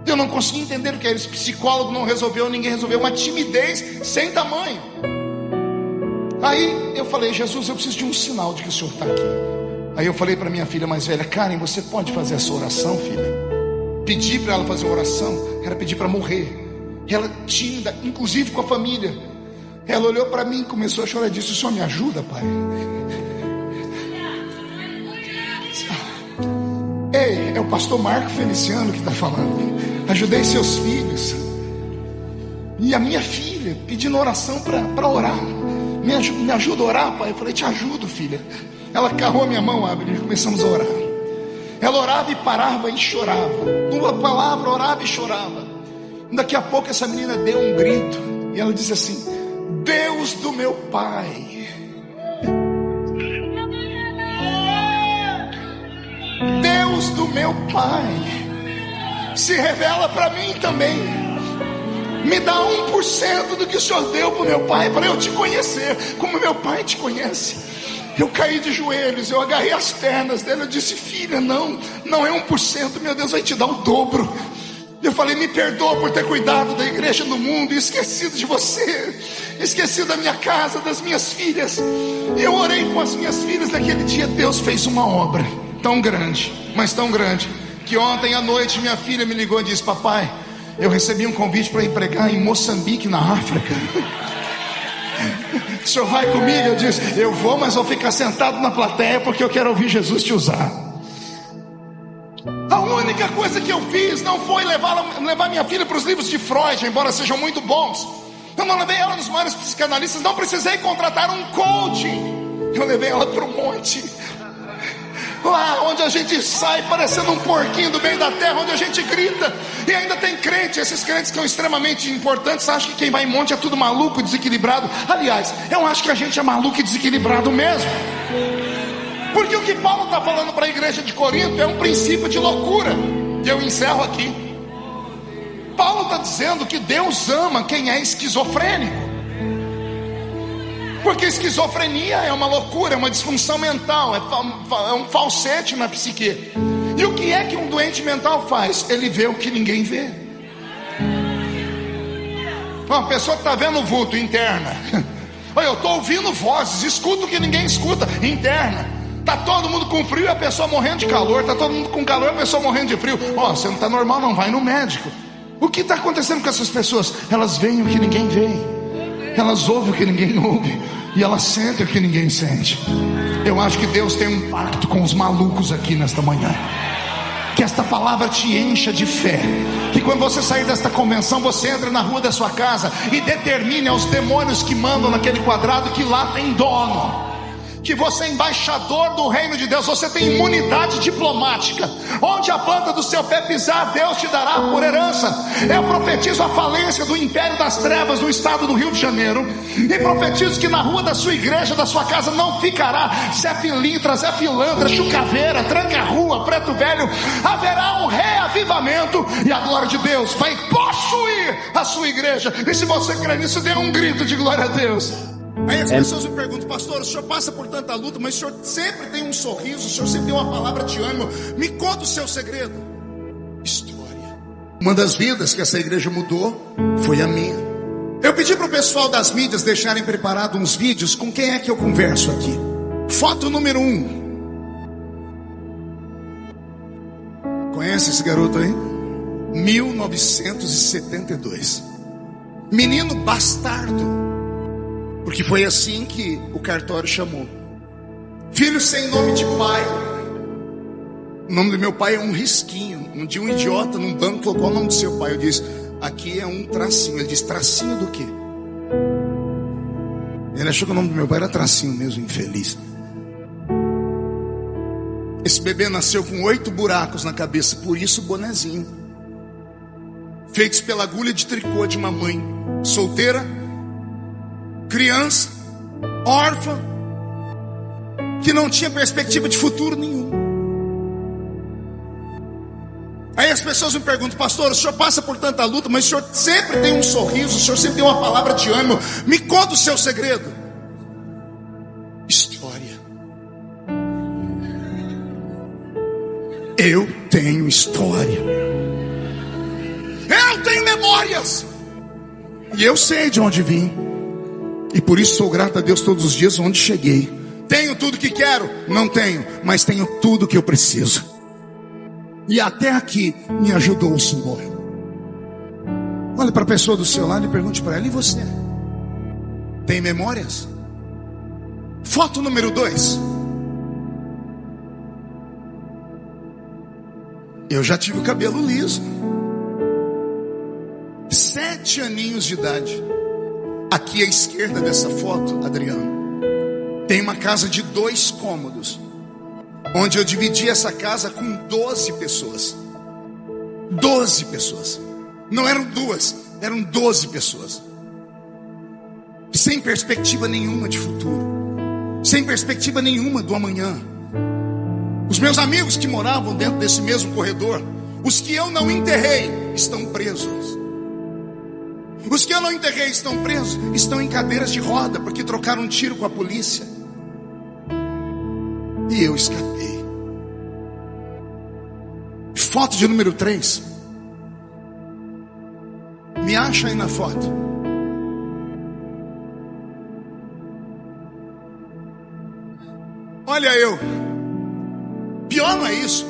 Eu não consegui entender o que era. Esse psicólogo não resolveu, ninguém resolveu. Uma timidez sem tamanho. Aí eu falei, Jesus, eu preciso de um sinal de que o Senhor está aqui. Aí eu falei para minha filha mais velha, Karen, você pode fazer essa oração, filha? Pedi para ela fazer uma oração, era pedir para morrer. Ela tímida, inclusive com a família. Ela olhou para mim e começou a chorar e disse, o Senhor me ajuda, pai? Ei, é o pastor Marco Feliciano que está falando. Ajudei seus filhos. E a minha filha pedindo oração para orar. Me ajuda a orar, pai? Eu falei, te ajudo, filha. Ela agarrou a minha mão, e começamos a orar. Ela orava e parava e chorava. Uma palavra, orava e chorava. Daqui a pouco essa menina deu um grito. E ela disse assim, Deus do meu pai, Deus do meu pai, se revela para mim também. Me dá 1% do que o Senhor deu para o meu pai, para eu te conhecer, como meu pai te conhece. Eu caí de joelhos, eu agarrei as pernas dela, eu disse, filha, não é 1%, meu Deus vai te dar o dobro. Eu falei, me perdoa por ter cuidado da igreja no mundo e esquecido de você, esquecido da minha casa, das minhas filhas. Eu orei com as minhas filhas naquele dia. Deus fez uma obra tão grande, mas tão grande, que ontem à noite minha filha me ligou e disse, papai, eu recebi um convite para ir pregar em Moçambique, na África. O senhor vai comigo? Eu disse, eu vou, mas vou ficar sentado na plateia, porque eu quero ouvir Jesus te usar. A única coisa que eu fiz não foi levar minha filha para os livros de Freud, embora sejam muito bons. Eu não levei ela nos maiores psicanalistas, não precisei contratar um coach. Eu levei ela para o monte, lá onde a gente sai parecendo um porquinho do meio da terra, onde a gente grita. E ainda tem crente, esses crentes que são extremamente importantes, acham que quem vai em monte é tudo maluco, desequilibrado. Aliás, eu acho que a gente é maluco e desequilibrado mesmo. Porque o que Paulo está falando para a igreja de Corinto é um princípio de loucura. E eu encerro aqui. Paulo está dizendo que Deus ama quem é esquizofrênico. Porque esquizofrenia é uma loucura, é uma disfunção mental, é um falsete na psique. E o que é que um doente mental faz? Ele vê o que ninguém vê. Uma pessoa que está vendo vulto, interna. Olha, eu estou ouvindo vozes, escuto o que ninguém escuta, interna. Está todo mundo com frio e a pessoa morrendo de calor. Está todo mundo com calor e a pessoa morrendo de frio. Você não está normal, não, vai no médico. O que está acontecendo com essas pessoas? Elas veem o que ninguém vê, elas ouvem o que ninguém ouve, e elas sentem o que ninguém sente. Eu acho que Deus tem um pacto com os malucos aqui nesta manhã. Que esta palavra te encha de fé. Que quando você sair desta convenção, você entre na rua da sua casa e determine aos demônios que mandam naquele quadrado que lá tem dono. Que você é embaixador do reino de Deus. Você tem imunidade diplomática. Onde a planta do seu pé pisar, Deus te dará por herança. Eu profetizo a falência do império das trevas no estado do Rio de Janeiro. E profetizo que na rua da sua igreja, da sua casa, não ficará Zé Pilintra, Zé Pilantra, Chucaveira, Tranca-Rua, Preto Velho. Haverá um reavivamento e a glória de Deus vai possuir a sua igreja. E se você crer nisso, dê um grito de glória a Deus. Aí as pessoas me perguntam, pastor, o senhor passa por tanta luta, mas o senhor sempre tem um sorriso, o senhor sempre tem uma palavra de ânimo. Me conta o seu segredo. História. Uma das vidas que essa igreja mudou foi a minha. Eu pedi para o pessoal das mídias deixarem preparados uns vídeos com quem é que eu converso aqui. Foto número 1. Conhece esse garoto aí? 1972. Menino bastardo. Porque foi assim que o cartório chamou. Filho sem nome de pai. O nome do meu pai é um risquinho. Um dia um idiota num banco falou, qual é o nome do seu pai? Eu disse, aqui é um tracinho. Ele disse, tracinho do quê? Ele achou que o nome do meu pai era Tracinho mesmo, infeliz. Esse bebê nasceu com 8 buracos na cabeça, por isso o bonezinho. Feitos pela agulha de tricô de uma mãe solteira, criança, órfã, que não tinha perspectiva de futuro nenhum. Aí as pessoas me perguntam: pastor, o senhor passa por tanta luta, mas o senhor sempre tem um sorriso, o senhor sempre tem uma palavra de ânimo. Me conta o seu segredo. História. Eu tenho história. Eu tenho memórias. E eu sei de onde vim. E por isso sou grato a Deus todos os dias onde cheguei. Tenho tudo que quero? Não tenho, mas tenho tudo que eu preciso. E até aqui me ajudou o Senhor. Olhe para a pessoa do seu lado e pergunte para ela: e você? Tem memórias? Foto número 2. Eu já tive o cabelo liso. 7 aninhos de idade. Aqui à esquerda dessa foto, Adriano, tem uma casa de 2 cômodos, onde eu dividi essa casa com 12 pessoas. 12 pessoas. Não eram 2, eram 12 pessoas. Sem perspectiva nenhuma de futuro, sem perspectiva nenhuma do amanhã. Os meus amigos que moravam dentro desse mesmo corredor, os que eu não enterrei, estão presos. Os que eu não enterrei estão presos, estão em cadeiras de roda, porque trocaram um tiro com a polícia. E eu escapei. Foto de número 3. Me acha aí na foto. Olha eu. Pior não é isso.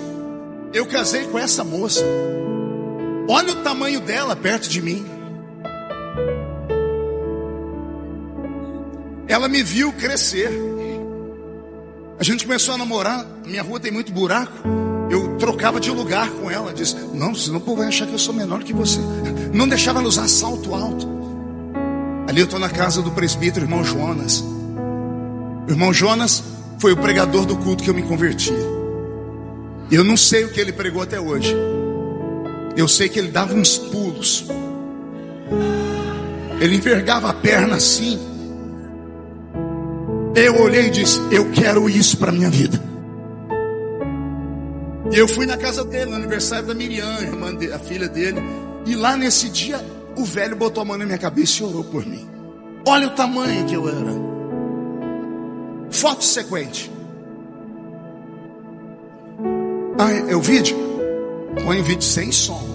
Eu casei com essa moça. Olha o tamanho dela perto de mim. Ela me viu crescer. A gente começou a namorar. Minha rua tem muito buraco. Eu trocava de lugar com ela. Disse: não, senão o povo vai achar que eu sou menor que você. Não deixava ela usar salto alto. Ali eu estou na casa do presbítero, irmão Jonas. O irmão Jonas foi o pregador do culto que eu me converti. Eu não sei o que ele pregou até hoje. Eu sei que ele dava uns pulos. Ele envergava a perna assim. Eu olhei e disse: eu quero isso para minha vida. E eu fui na casa dele, no aniversário da Miriam, a filha dele. E lá nesse dia, o velho botou a mão na minha cabeça e orou por mim. Olha o tamanho que eu era. Foto sequente. Ah, é o vídeo? Põe o vídeo sem som.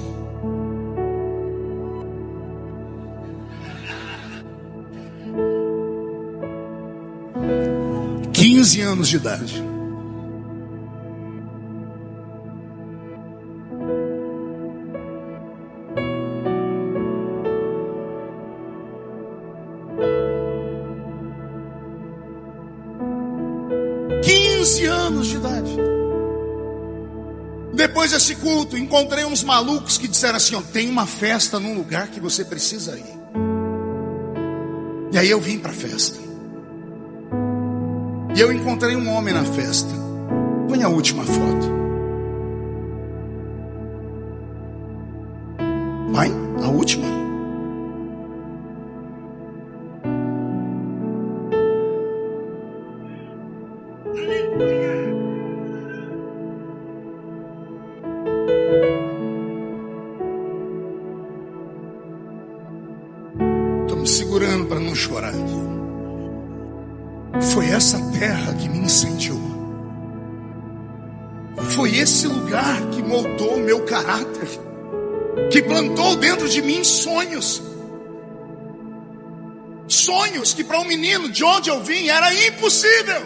– 15 anos de idade. Anos de idade. Depois desse culto, encontrei uns malucos que disseram assim: ó, tem uma festa num lugar que você precisa ir. E aí eu vim para a festa. E eu encontrei um homem na festa. Põe a última foto. Vai, a última. Segurando para não chorar. Foi essa terra que me incendiou. Foi esse lugar que moldou o meu caráter, que plantou dentro de mim sonhos. Sonhos que para um menino de onde eu vim era impossível.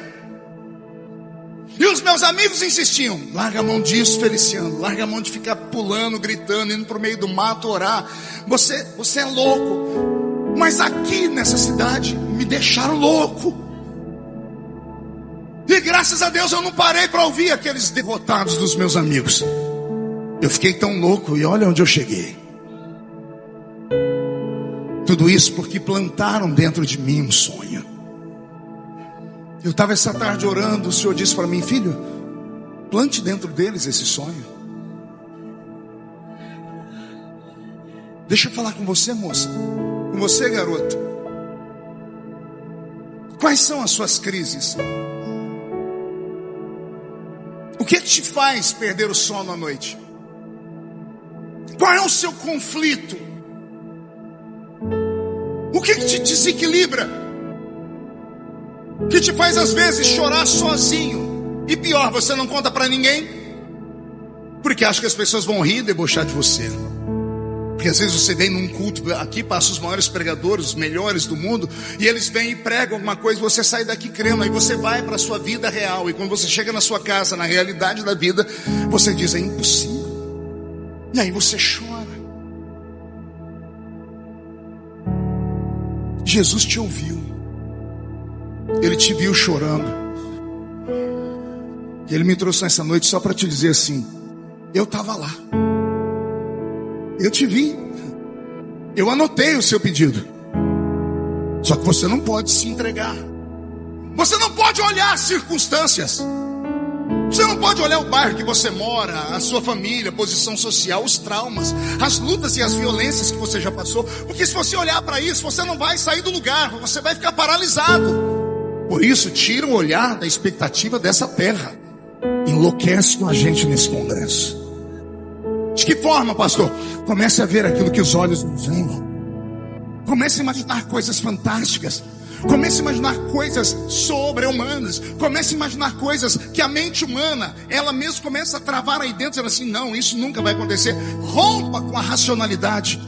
E os meus amigos insistiam: larga a mão disso, Feliciano, larga a mão de ficar pulando, gritando, indo para o meio do mato orar. Você é louco. Mas aqui nessa cidade me deixaram louco. E graças a Deus eu não parei para ouvir aqueles derrotados dos meus amigos. Eu fiquei tão louco e olha onde eu cheguei. Tudo isso porque plantaram dentro de mim um sonho. Eu estava essa tarde orando, o Senhor disse para mim: filho, plante dentro deles esse sonho. Deixa eu falar com você, moça, com você, garoto. Quais são as suas crises? O que te faz perder o sono à noite? Qual é o seu conflito? O que te desequilibra? Que te faz às vezes chorar sozinho? E pior, você não conta para ninguém, porque acha que as pessoas vão rir e debochar de você. Porque às vezes você vem num culto, aqui passa os maiores pregadores, os melhores do mundo, e eles vêm e pregam alguma coisa, você sai daqui crendo, aí você vai para a sua vida real, e quando você chega na sua casa, na realidade da vida, você diz: é impossível. E aí você chora. Jesus te ouviu. Ele te viu chorando. E Ele me trouxe nessa noite só para te dizer assim: eu estava lá. Eu te vi. Eu anotei o seu pedido. Só que você não pode se entregar. Você não pode olhar as circunstâncias. Você não pode olhar o bairro que você mora, a sua família, a posição social, os traumas, as lutas e as violências que você já passou. Porque se você olhar para isso, você não vai sair do lugar, você vai ficar paralisado. Por isso, tira o olhar da expectativa dessa terra. Enlouquece com a gente nesse congresso. De que forma, pastor? Comece a ver aquilo que os olhos não veem. Comece a imaginar coisas fantásticas. Comece a imaginar coisas sobre-humanas. Comece a imaginar coisas que a mente humana, ela mesmo começa a travar aí dentro, dizendo assim: não, isso nunca vai acontecer. Rompa com a racionalidade.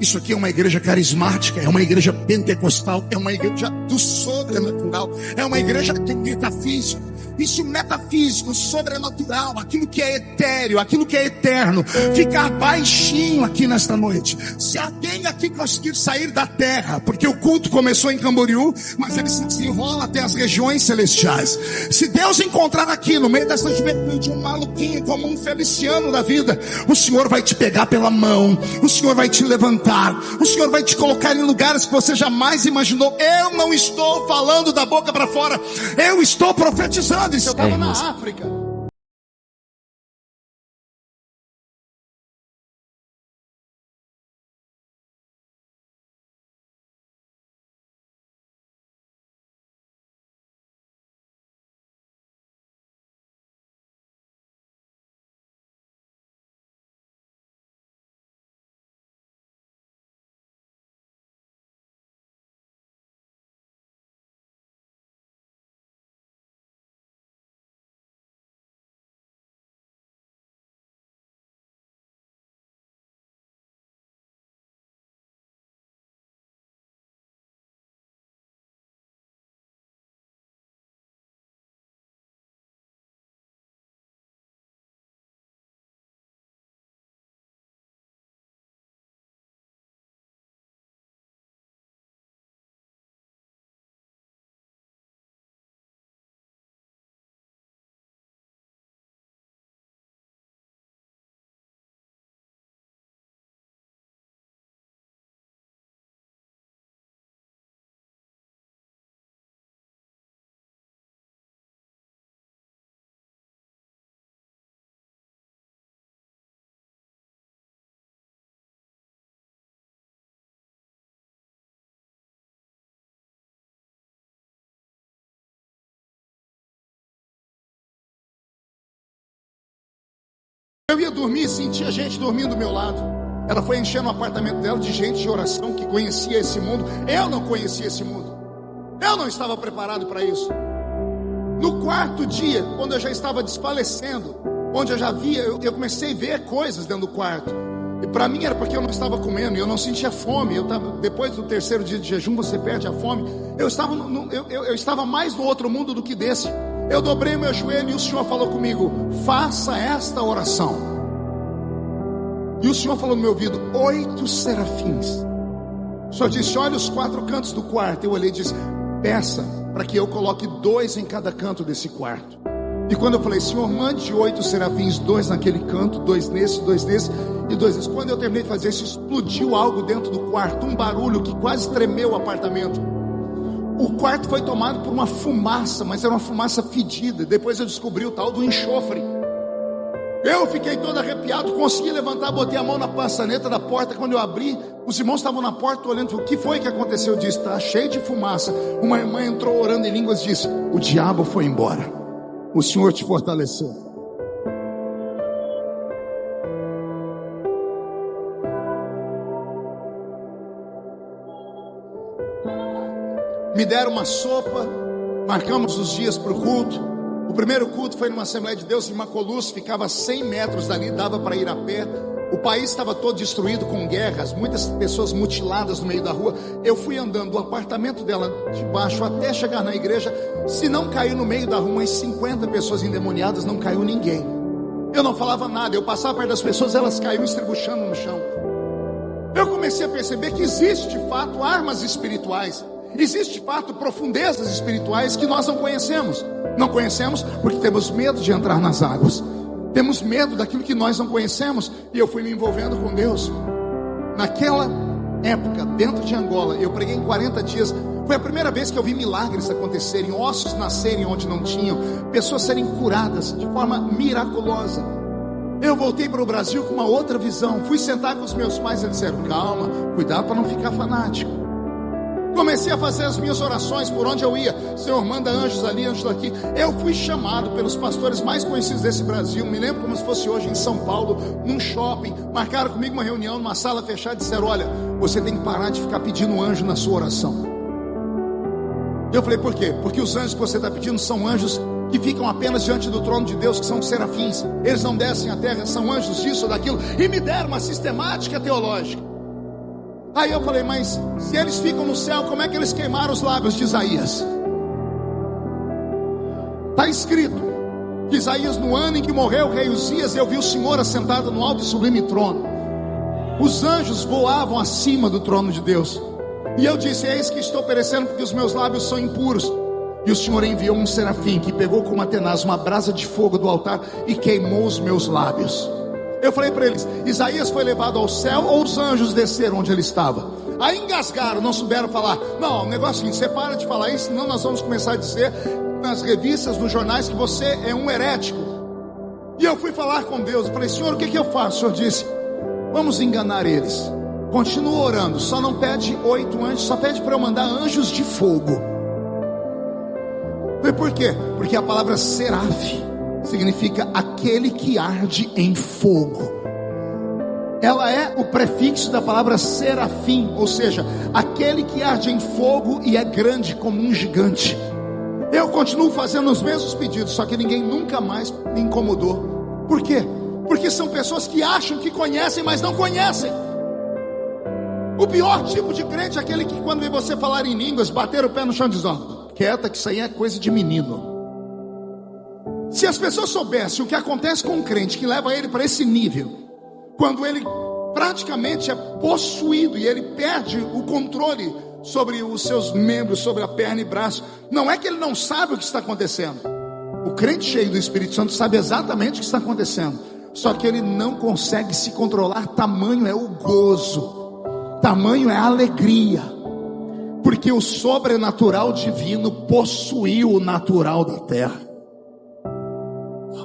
Isso aqui é uma igreja carismática, é uma igreja pentecostal, é uma igreja do sobrenatural, é uma igreja que tem metafísico. Isso metafísico, sobrenatural, aquilo que é etéreo, aquilo que é eterno, ficar baixinho aqui nesta noite. Se alguém aqui conseguir sair da terra, porque o culto começou em Camboriú, mas ele se desenrola até as regiões celestiais. Se Deus encontrar aqui no meio dessa juventude um maluquinho como um Feliciano da vida, o Senhor vai te pegar pela mão, o Senhor vai te levantar, o Senhor vai te colocar em lugares que você jamais imaginou. Eu não estou falando da boca para fora, eu estou profetizando. Isso eu estava na África. Eu ia dormir e sentia gente dormindo do meu lado. Ela foi enchendo o apartamento dela de gente de oração que conhecia esse mundo. Eu não conhecia esse mundo. Eu não estava preparado para isso. No quarto dia, quando eu já estava desfalecendo, onde eu já via, eu comecei a ver coisas dentro do quarto. E para mim era porque eu não estava comendo e eu não sentia fome. Depois do terceiro dia de jejum, você perde a fome. Eu estava mais no outro mundo do que desse. Eu dobrei meu joelho e o Senhor falou comigo: faça esta oração. E o Senhor falou no meu ouvido: 8 serafins. O Senhor disse: olha os 4 cantos do quarto. Eu olhei e disse: peça para que eu coloque 2 em cada canto desse quarto. E quando eu falei: Senhor, mande 8 serafins, 2 naquele canto, 2 nesse, 2 nesse e 2 nesse. Quando eu terminei de fazer isso, explodiu algo dentro do quarto, um barulho que quase tremeu o apartamento. o quarto foi tomado por uma fumaça, mas era uma fumaça fedida. Depois eu descobri o tal do enxofre. Eu fiquei todo arrepiado, consegui levantar, botei a mão na maçaneta da porta. Quando eu abri, os irmãos estavam na porta olhando. O que foi que aconteceu? Eu disse: está cheio de fumaça. Uma irmã entrou orando em línguas e disse: o diabo foi embora, o Senhor te fortaleceu. Me deram uma sopa, marcamos os dias para o culto. O primeiro culto foi numa Assembleia de Deus em Macolus, ficava a 100 metros dali, dava para ir a pé. O país estava todo destruído com guerras, muitas pessoas mutiladas no meio da rua. Eu fui andando do apartamento dela de baixo até chegar na igreja. Se não caiu no meio da rua umas 50 pessoas endemoniadas, não caiu ninguém. Eu não falava nada, eu passava perto das pessoas, elas caíam estribuchando no chão. Eu comecei a perceber que existe de fato armas espirituais. Existe de fato profundezas espirituais que nós não conhecemos. Não conhecemos porque temos medo de entrar nas águas. Temos medo daquilo que nós não conhecemos. E eu fui me envolvendo com Deus. Naquela época, dentro de Angola, eu preguei em 40 dias. Foi a primeira vez que eu vi milagres acontecerem, ossos nascerem onde não tinham, pessoas serem curadas de forma miraculosa. Eu voltei para o Brasil com uma outra visão. Fui sentar com os meus pais e eles disseram: calma, cuidado para não ficar fanático. Comecei a fazer as minhas orações por onde eu ia. Senhor, manda anjos ali, anjos aqui. Eu fui chamado pelos pastores mais conhecidos desse Brasil. Me lembro como se fosse hoje em São Paulo, num shopping. Marcaram comigo uma reunião numa sala fechada e disseram: olha, você tem que parar de ficar pedindo anjo na sua oração. Eu falei: por quê? Porque os anjos que você está pedindo são anjos que ficam apenas diante do trono de Deus, que são serafins. Eles não descem à terra, são anjos disso ou daquilo. E me deram uma sistemática teológica. Aí eu falei: mas se eles ficam no céu, como é que eles queimaram os lábios de Isaías? Está escrito que Isaías, no ano em que morreu o rei Uzias, eu vi o Senhor assentado no alto e sublime trono. Os anjos voavam acima do trono de Deus. E eu disse: eis que estou perecendo porque os meus lábios são impuros. E o Senhor enviou um serafim que pegou com uma tenaz uma brasa de fogo do altar e queimou os meus lábios. Eu falei para eles: Isaías foi levado ao céu ou os anjos desceram onde ele estava? Aí engasgaram, não souberam falar. Não, o negócio é assim, você para de falar isso, senão nós vamos começar a dizer nas revistas, nos jornais, que você é um herético. E eu fui falar com Deus, eu falei: Senhor, o que eu faço? O Senhor disse: vamos enganar eles. Continua orando, só não pede 8 anjos, só pede para eu mandar anjos de fogo. Eu falei: por quê? Porque a palavra seraf significa aquele que arde em fogo. Ela é o prefixo da palavra serafim, ou seja, aquele que arde em fogo e é grande como um gigante. Eu continuo fazendo os mesmos pedidos, só que ninguém nunca mais me incomodou. Por quê? Porque são pessoas que acham que conhecem, mas não conhecem. O pior tipo de crente é aquele que, quando vê você falar em línguas, bater o pé no chão e diz: ó, quieta, que isso aí é coisa de menino. Se as pessoas soubessem o que acontece com um crente que leva ele para esse nível, quando ele praticamente é possuído e ele perde o controle sobre os seus membros, sobre a perna e braço, não é que ele não sabe o que está acontecendo. O crente cheio do Espírito Santo sabe exatamente o que está acontecendo, só que ele não consegue se controlar. Tamanho é o gozo, tamanho é a alegria, porque o sobrenatural divino possuiu o natural da terra.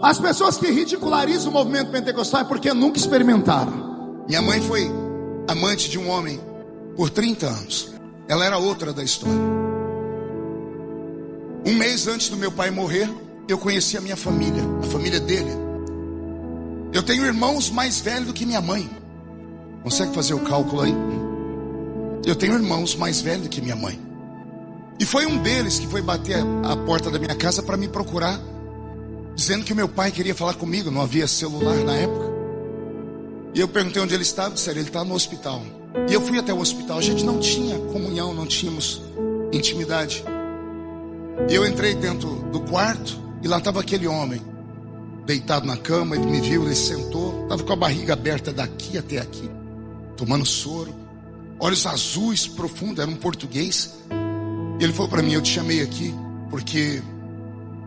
As pessoas que ridicularizam o movimento pentecostal é porque nunca experimentaram. Minha mãe foi amante de um homem por 30 anos. Ela era outra da história. Um mês antes do meu pai morrer, eu conheci a minha família, a família dele. Eu tenho irmãos mais velhos do que minha mãe. Consegue fazer o cálculo aí? Eu tenho irmãos mais velhos do que minha mãe. E foi um deles que foi bater a porta da minha casa para me procurar, dizendo que o meu pai queria falar comigo. Não havia celular na época. E eu perguntei onde ele estava. Disseram: ele está no hospital. E eu fui até o hospital. A gente não tinha comunhão, não tínhamos intimidade. E eu entrei dentro do quarto e lá estava aquele homem deitado na cama. Ele me viu, ele sentou, estava com a barriga aberta daqui até aqui, tomando soro, olhos azuis profundos, era um português. E ele falou para mim: eu te chamei aqui porque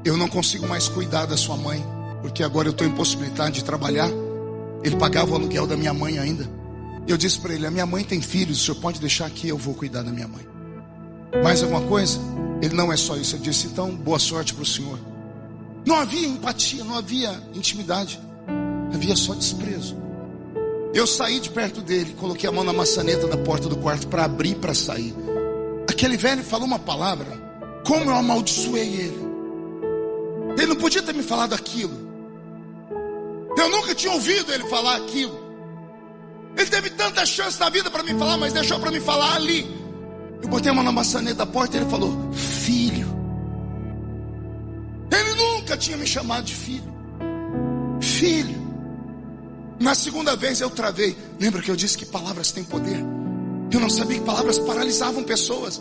eu não consigo mais cuidar da sua mãe, porque agora eu estou impossibilitado de trabalhar. Ele pagava o aluguel da minha mãe ainda. Eu disse para ele: a minha mãe tem filhos, o senhor pode deixar aqui, eu vou cuidar da minha mãe. Mais alguma coisa? Ele: não é só isso. Eu disse: então, boa sorte para o senhor. Não havia empatia, não havia intimidade, havia só desprezo. Eu saí de perto dele, coloquei a mão na maçaneta da porta do quarto para abrir, para sair. Aquele velho falou uma palavra, como eu amaldiçoei ele. Ele não podia ter me falado aquilo. Eu nunca tinha ouvido ele falar aquilo. Ele teve tanta chance na vida para me falar, mas deixou para me falar ali. Eu botei a mão na maçaneta da porta e ele falou: filho. Ele nunca tinha me chamado de filho. Filho. Na segunda vez eu travei. Lembra que eu disse que palavras têm poder? Eu não sabia que palavras paralisavam pessoas.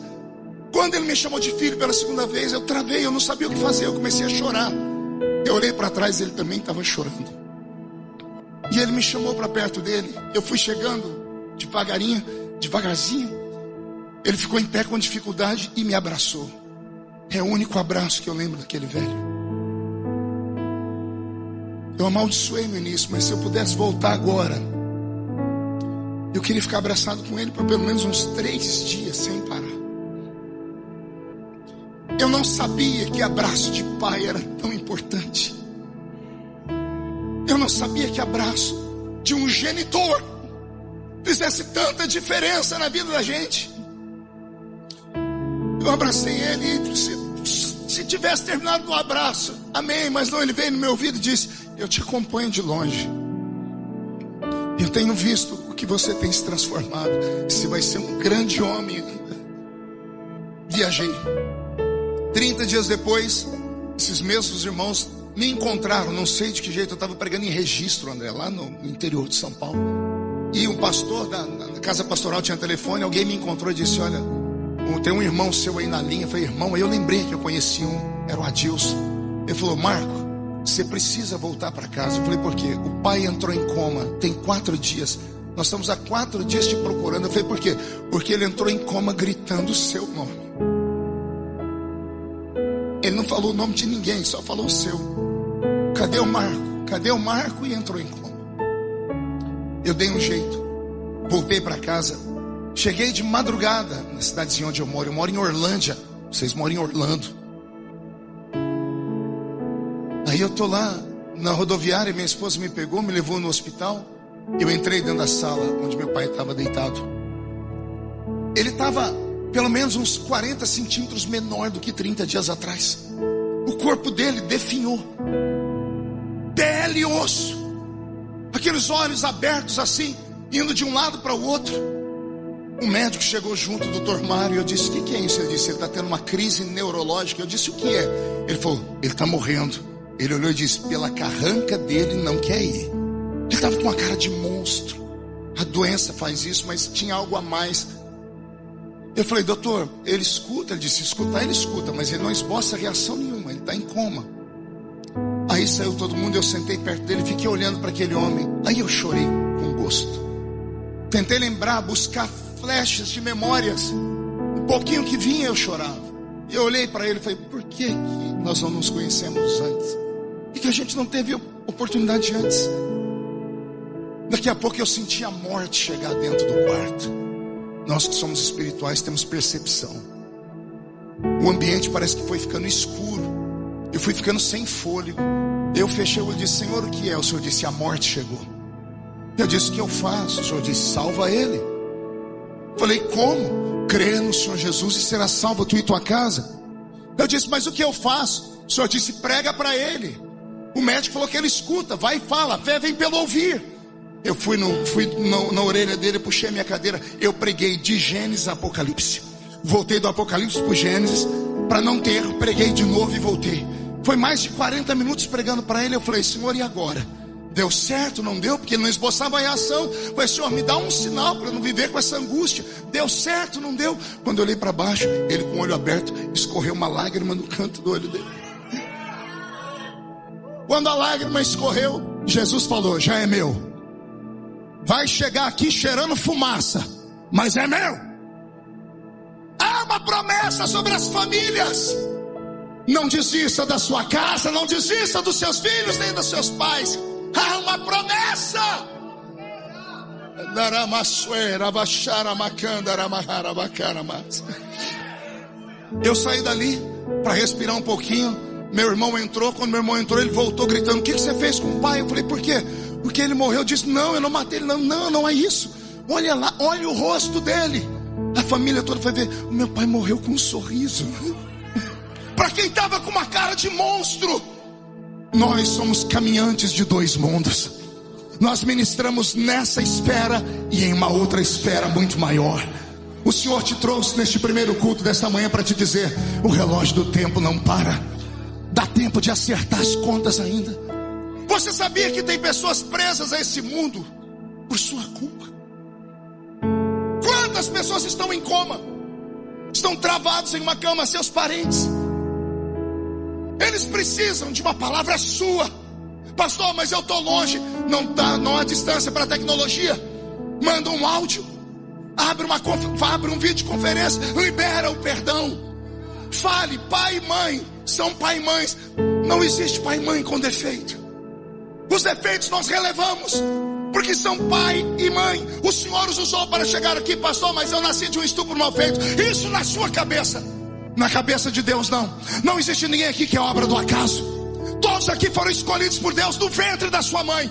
Quando ele me chamou de filho pela segunda vez, eu travei, eu não sabia o que fazer, eu comecei a chorar. Eu olhei para trás, ele também estava chorando. E ele me chamou para perto dele. Eu fui chegando devagarzinho. Ele ficou em pé com dificuldade e me abraçou. É o único abraço que eu lembro daquele velho. Eu amaldiçoei no início, mas se eu pudesse voltar agora, eu queria ficar abraçado com ele por pelo menos uns 3 dias sem parar. Eu não sabia que abraço de pai era tão importante. Eu não sabia que abraço de um genitor fizesse tanta diferença na vida da gente. Eu abracei ele e disse: se tivesse terminado no abraço, amém. Mas não, ele veio no meu ouvido e disse: eu te acompanho de longe. Eu tenho visto o que você tem se transformado. Você vai ser um grande homem ainda. Viajei. 30 dias depois, esses mesmos irmãos me encontraram. Não sei de que jeito, eu estava pregando em Registro, André, lá no interior de São Paulo. E um pastor da casa pastoral tinha telefone. Alguém me encontrou e disse: olha, tem um irmão seu aí na linha. Eu falei: irmão? Aí eu lembrei que eu conheci era o Adilson. Ele falou: Marco, você precisa voltar para casa. Eu falei: por quê? O pai entrou em coma, tem 4 dias. Nós estamos há 4 dias te procurando. Eu falei: por quê? Porque ele entrou em coma gritando o seu nome. Ele não falou o nome de ninguém, só falou o seu. Cadê o Marco? Cadê o Marco? E entrou em coma. Eu dei um jeito, voltei para casa. Cheguei de madrugada na cidadezinha onde eu moro. Eu moro em Orlândia. Vocês moram em Orlando. Aí eu tô lá na rodoviária. Minha esposa me pegou, me levou no hospital. Eu entrei dentro da sala onde meu pai estava deitado. Ele estava pelo menos uns 40 centímetros menor do que 30 dias atrás. O corpo dele definhou, pele e osso, aqueles olhos abertos assim, indo de um lado para o outro. Um médico chegou junto, o Dr. Mário. Eu disse: o que é isso? Ele disse: ele está tendo uma crise neurológica. Eu disse: o que é? Ele falou: ele está morrendo. Ele olhou e disse: pela carranca dele não quer ir. Ele estava com uma cara de monstro. A doença faz isso, mas tinha algo a mais. Eu falei: doutor, ele escuta? Ele disse: escutar ele escuta, mas ele não esboça reação nenhuma, ele está em coma. Aí saiu todo mundo, eu sentei perto dele, fiquei olhando para aquele homem. Aí eu chorei com gosto. Tentei lembrar, buscar flechas de memórias. Um pouquinho que vinha eu chorava. E eu olhei para ele e falei: por que nós não nos conhecemos antes? E que a gente não teve oportunidade antes? Daqui a pouco eu senti a morte chegar dentro do quarto. Nós que somos espirituais temos percepção. O ambiente parece que foi ficando escuro. Eu fui ficando sem fôlego. Eu fechei o olho e disse: Senhor, o que é? O Senhor disse: a morte chegou. Eu disse: o que eu faço? O Senhor disse: salva ele. Falei: como? Crê no Senhor Jesus e será salvo tu e tua casa. Eu disse: mas o que eu faço? O Senhor disse: prega para ele. O médico falou que ele escuta, vai e fala, a fé vem pelo ouvir. Eu fui na orelha dele, puxei a minha cadeira. Eu preguei de Gênesis a Apocalipse. Voltei do Apocalipse para o Gênesis. Para não ter erro, preguei de novo e voltei. Foi mais de 40 minutos pregando para ele. Eu falei: Senhor, e agora? Deu certo? Não deu? Porque ele não esboçava a reação. Eu falei: Senhor, me dá um sinal para eu não viver com essa angústia. Deu certo? Não deu? Quando eu olhei para baixo, ele com o olho aberto, escorreu uma lágrima no canto do olho dele. Quando a lágrima escorreu, Jesus falou: já é meu. Vai chegar aqui cheirando fumaça, mas é meu. Há uma promessa sobre as famílias. Não desista da sua casa, não desista dos seus filhos, nem dos seus pais. Há uma promessa. Eu saí dali para respirar um pouquinho. Meu irmão entrou. Quando meu irmão entrou, ele voltou gritando: o que você fez com o pai? Eu falei: por quê? Porque ele morreu. Eu disse: não, eu não matei ele. Não é isso. Olha lá, olha o rosto dele. A família toda foi ver: o meu pai morreu com um sorriso. Para quem estava com uma cara de monstro, nós somos caminhantes de dois mundos. Nós ministramos nessa esfera e em uma outra esfera muito maior. O Senhor te trouxe neste primeiro culto desta manhã para te dizer: o relógio do tempo não para. Dá tempo de acertar as contas ainda. Você sabia que tem pessoas presas a esse mundo por sua culpa? Quantas pessoas estão em coma? Estão travados em uma cama, seus parentes. Eles precisam de uma palavra sua. Pastor, mas eu estou longe. Não há distância para a tecnologia. Manda um áudio, abre um vídeo de conferência, libera o perdão. Fale: pai e mãe são pai e mães. Não existe pai e mãe com defeito. Os defeitos nós relevamos, porque são pai e mãe. O Senhor os usou para chegar aqui. Pastor, mas eu nasci de um estupro mal feito. Isso na sua cabeça. Na cabeça de Deus não. Não existe ninguém aqui que é obra do acaso. Todos aqui foram escolhidos por Deus do ventre da sua mãe.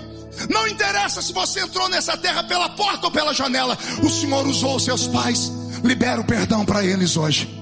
Não interessa se você entrou nessa terra pela porta ou pela janela. O Senhor usou seus pais. Libera o perdão para eles hoje.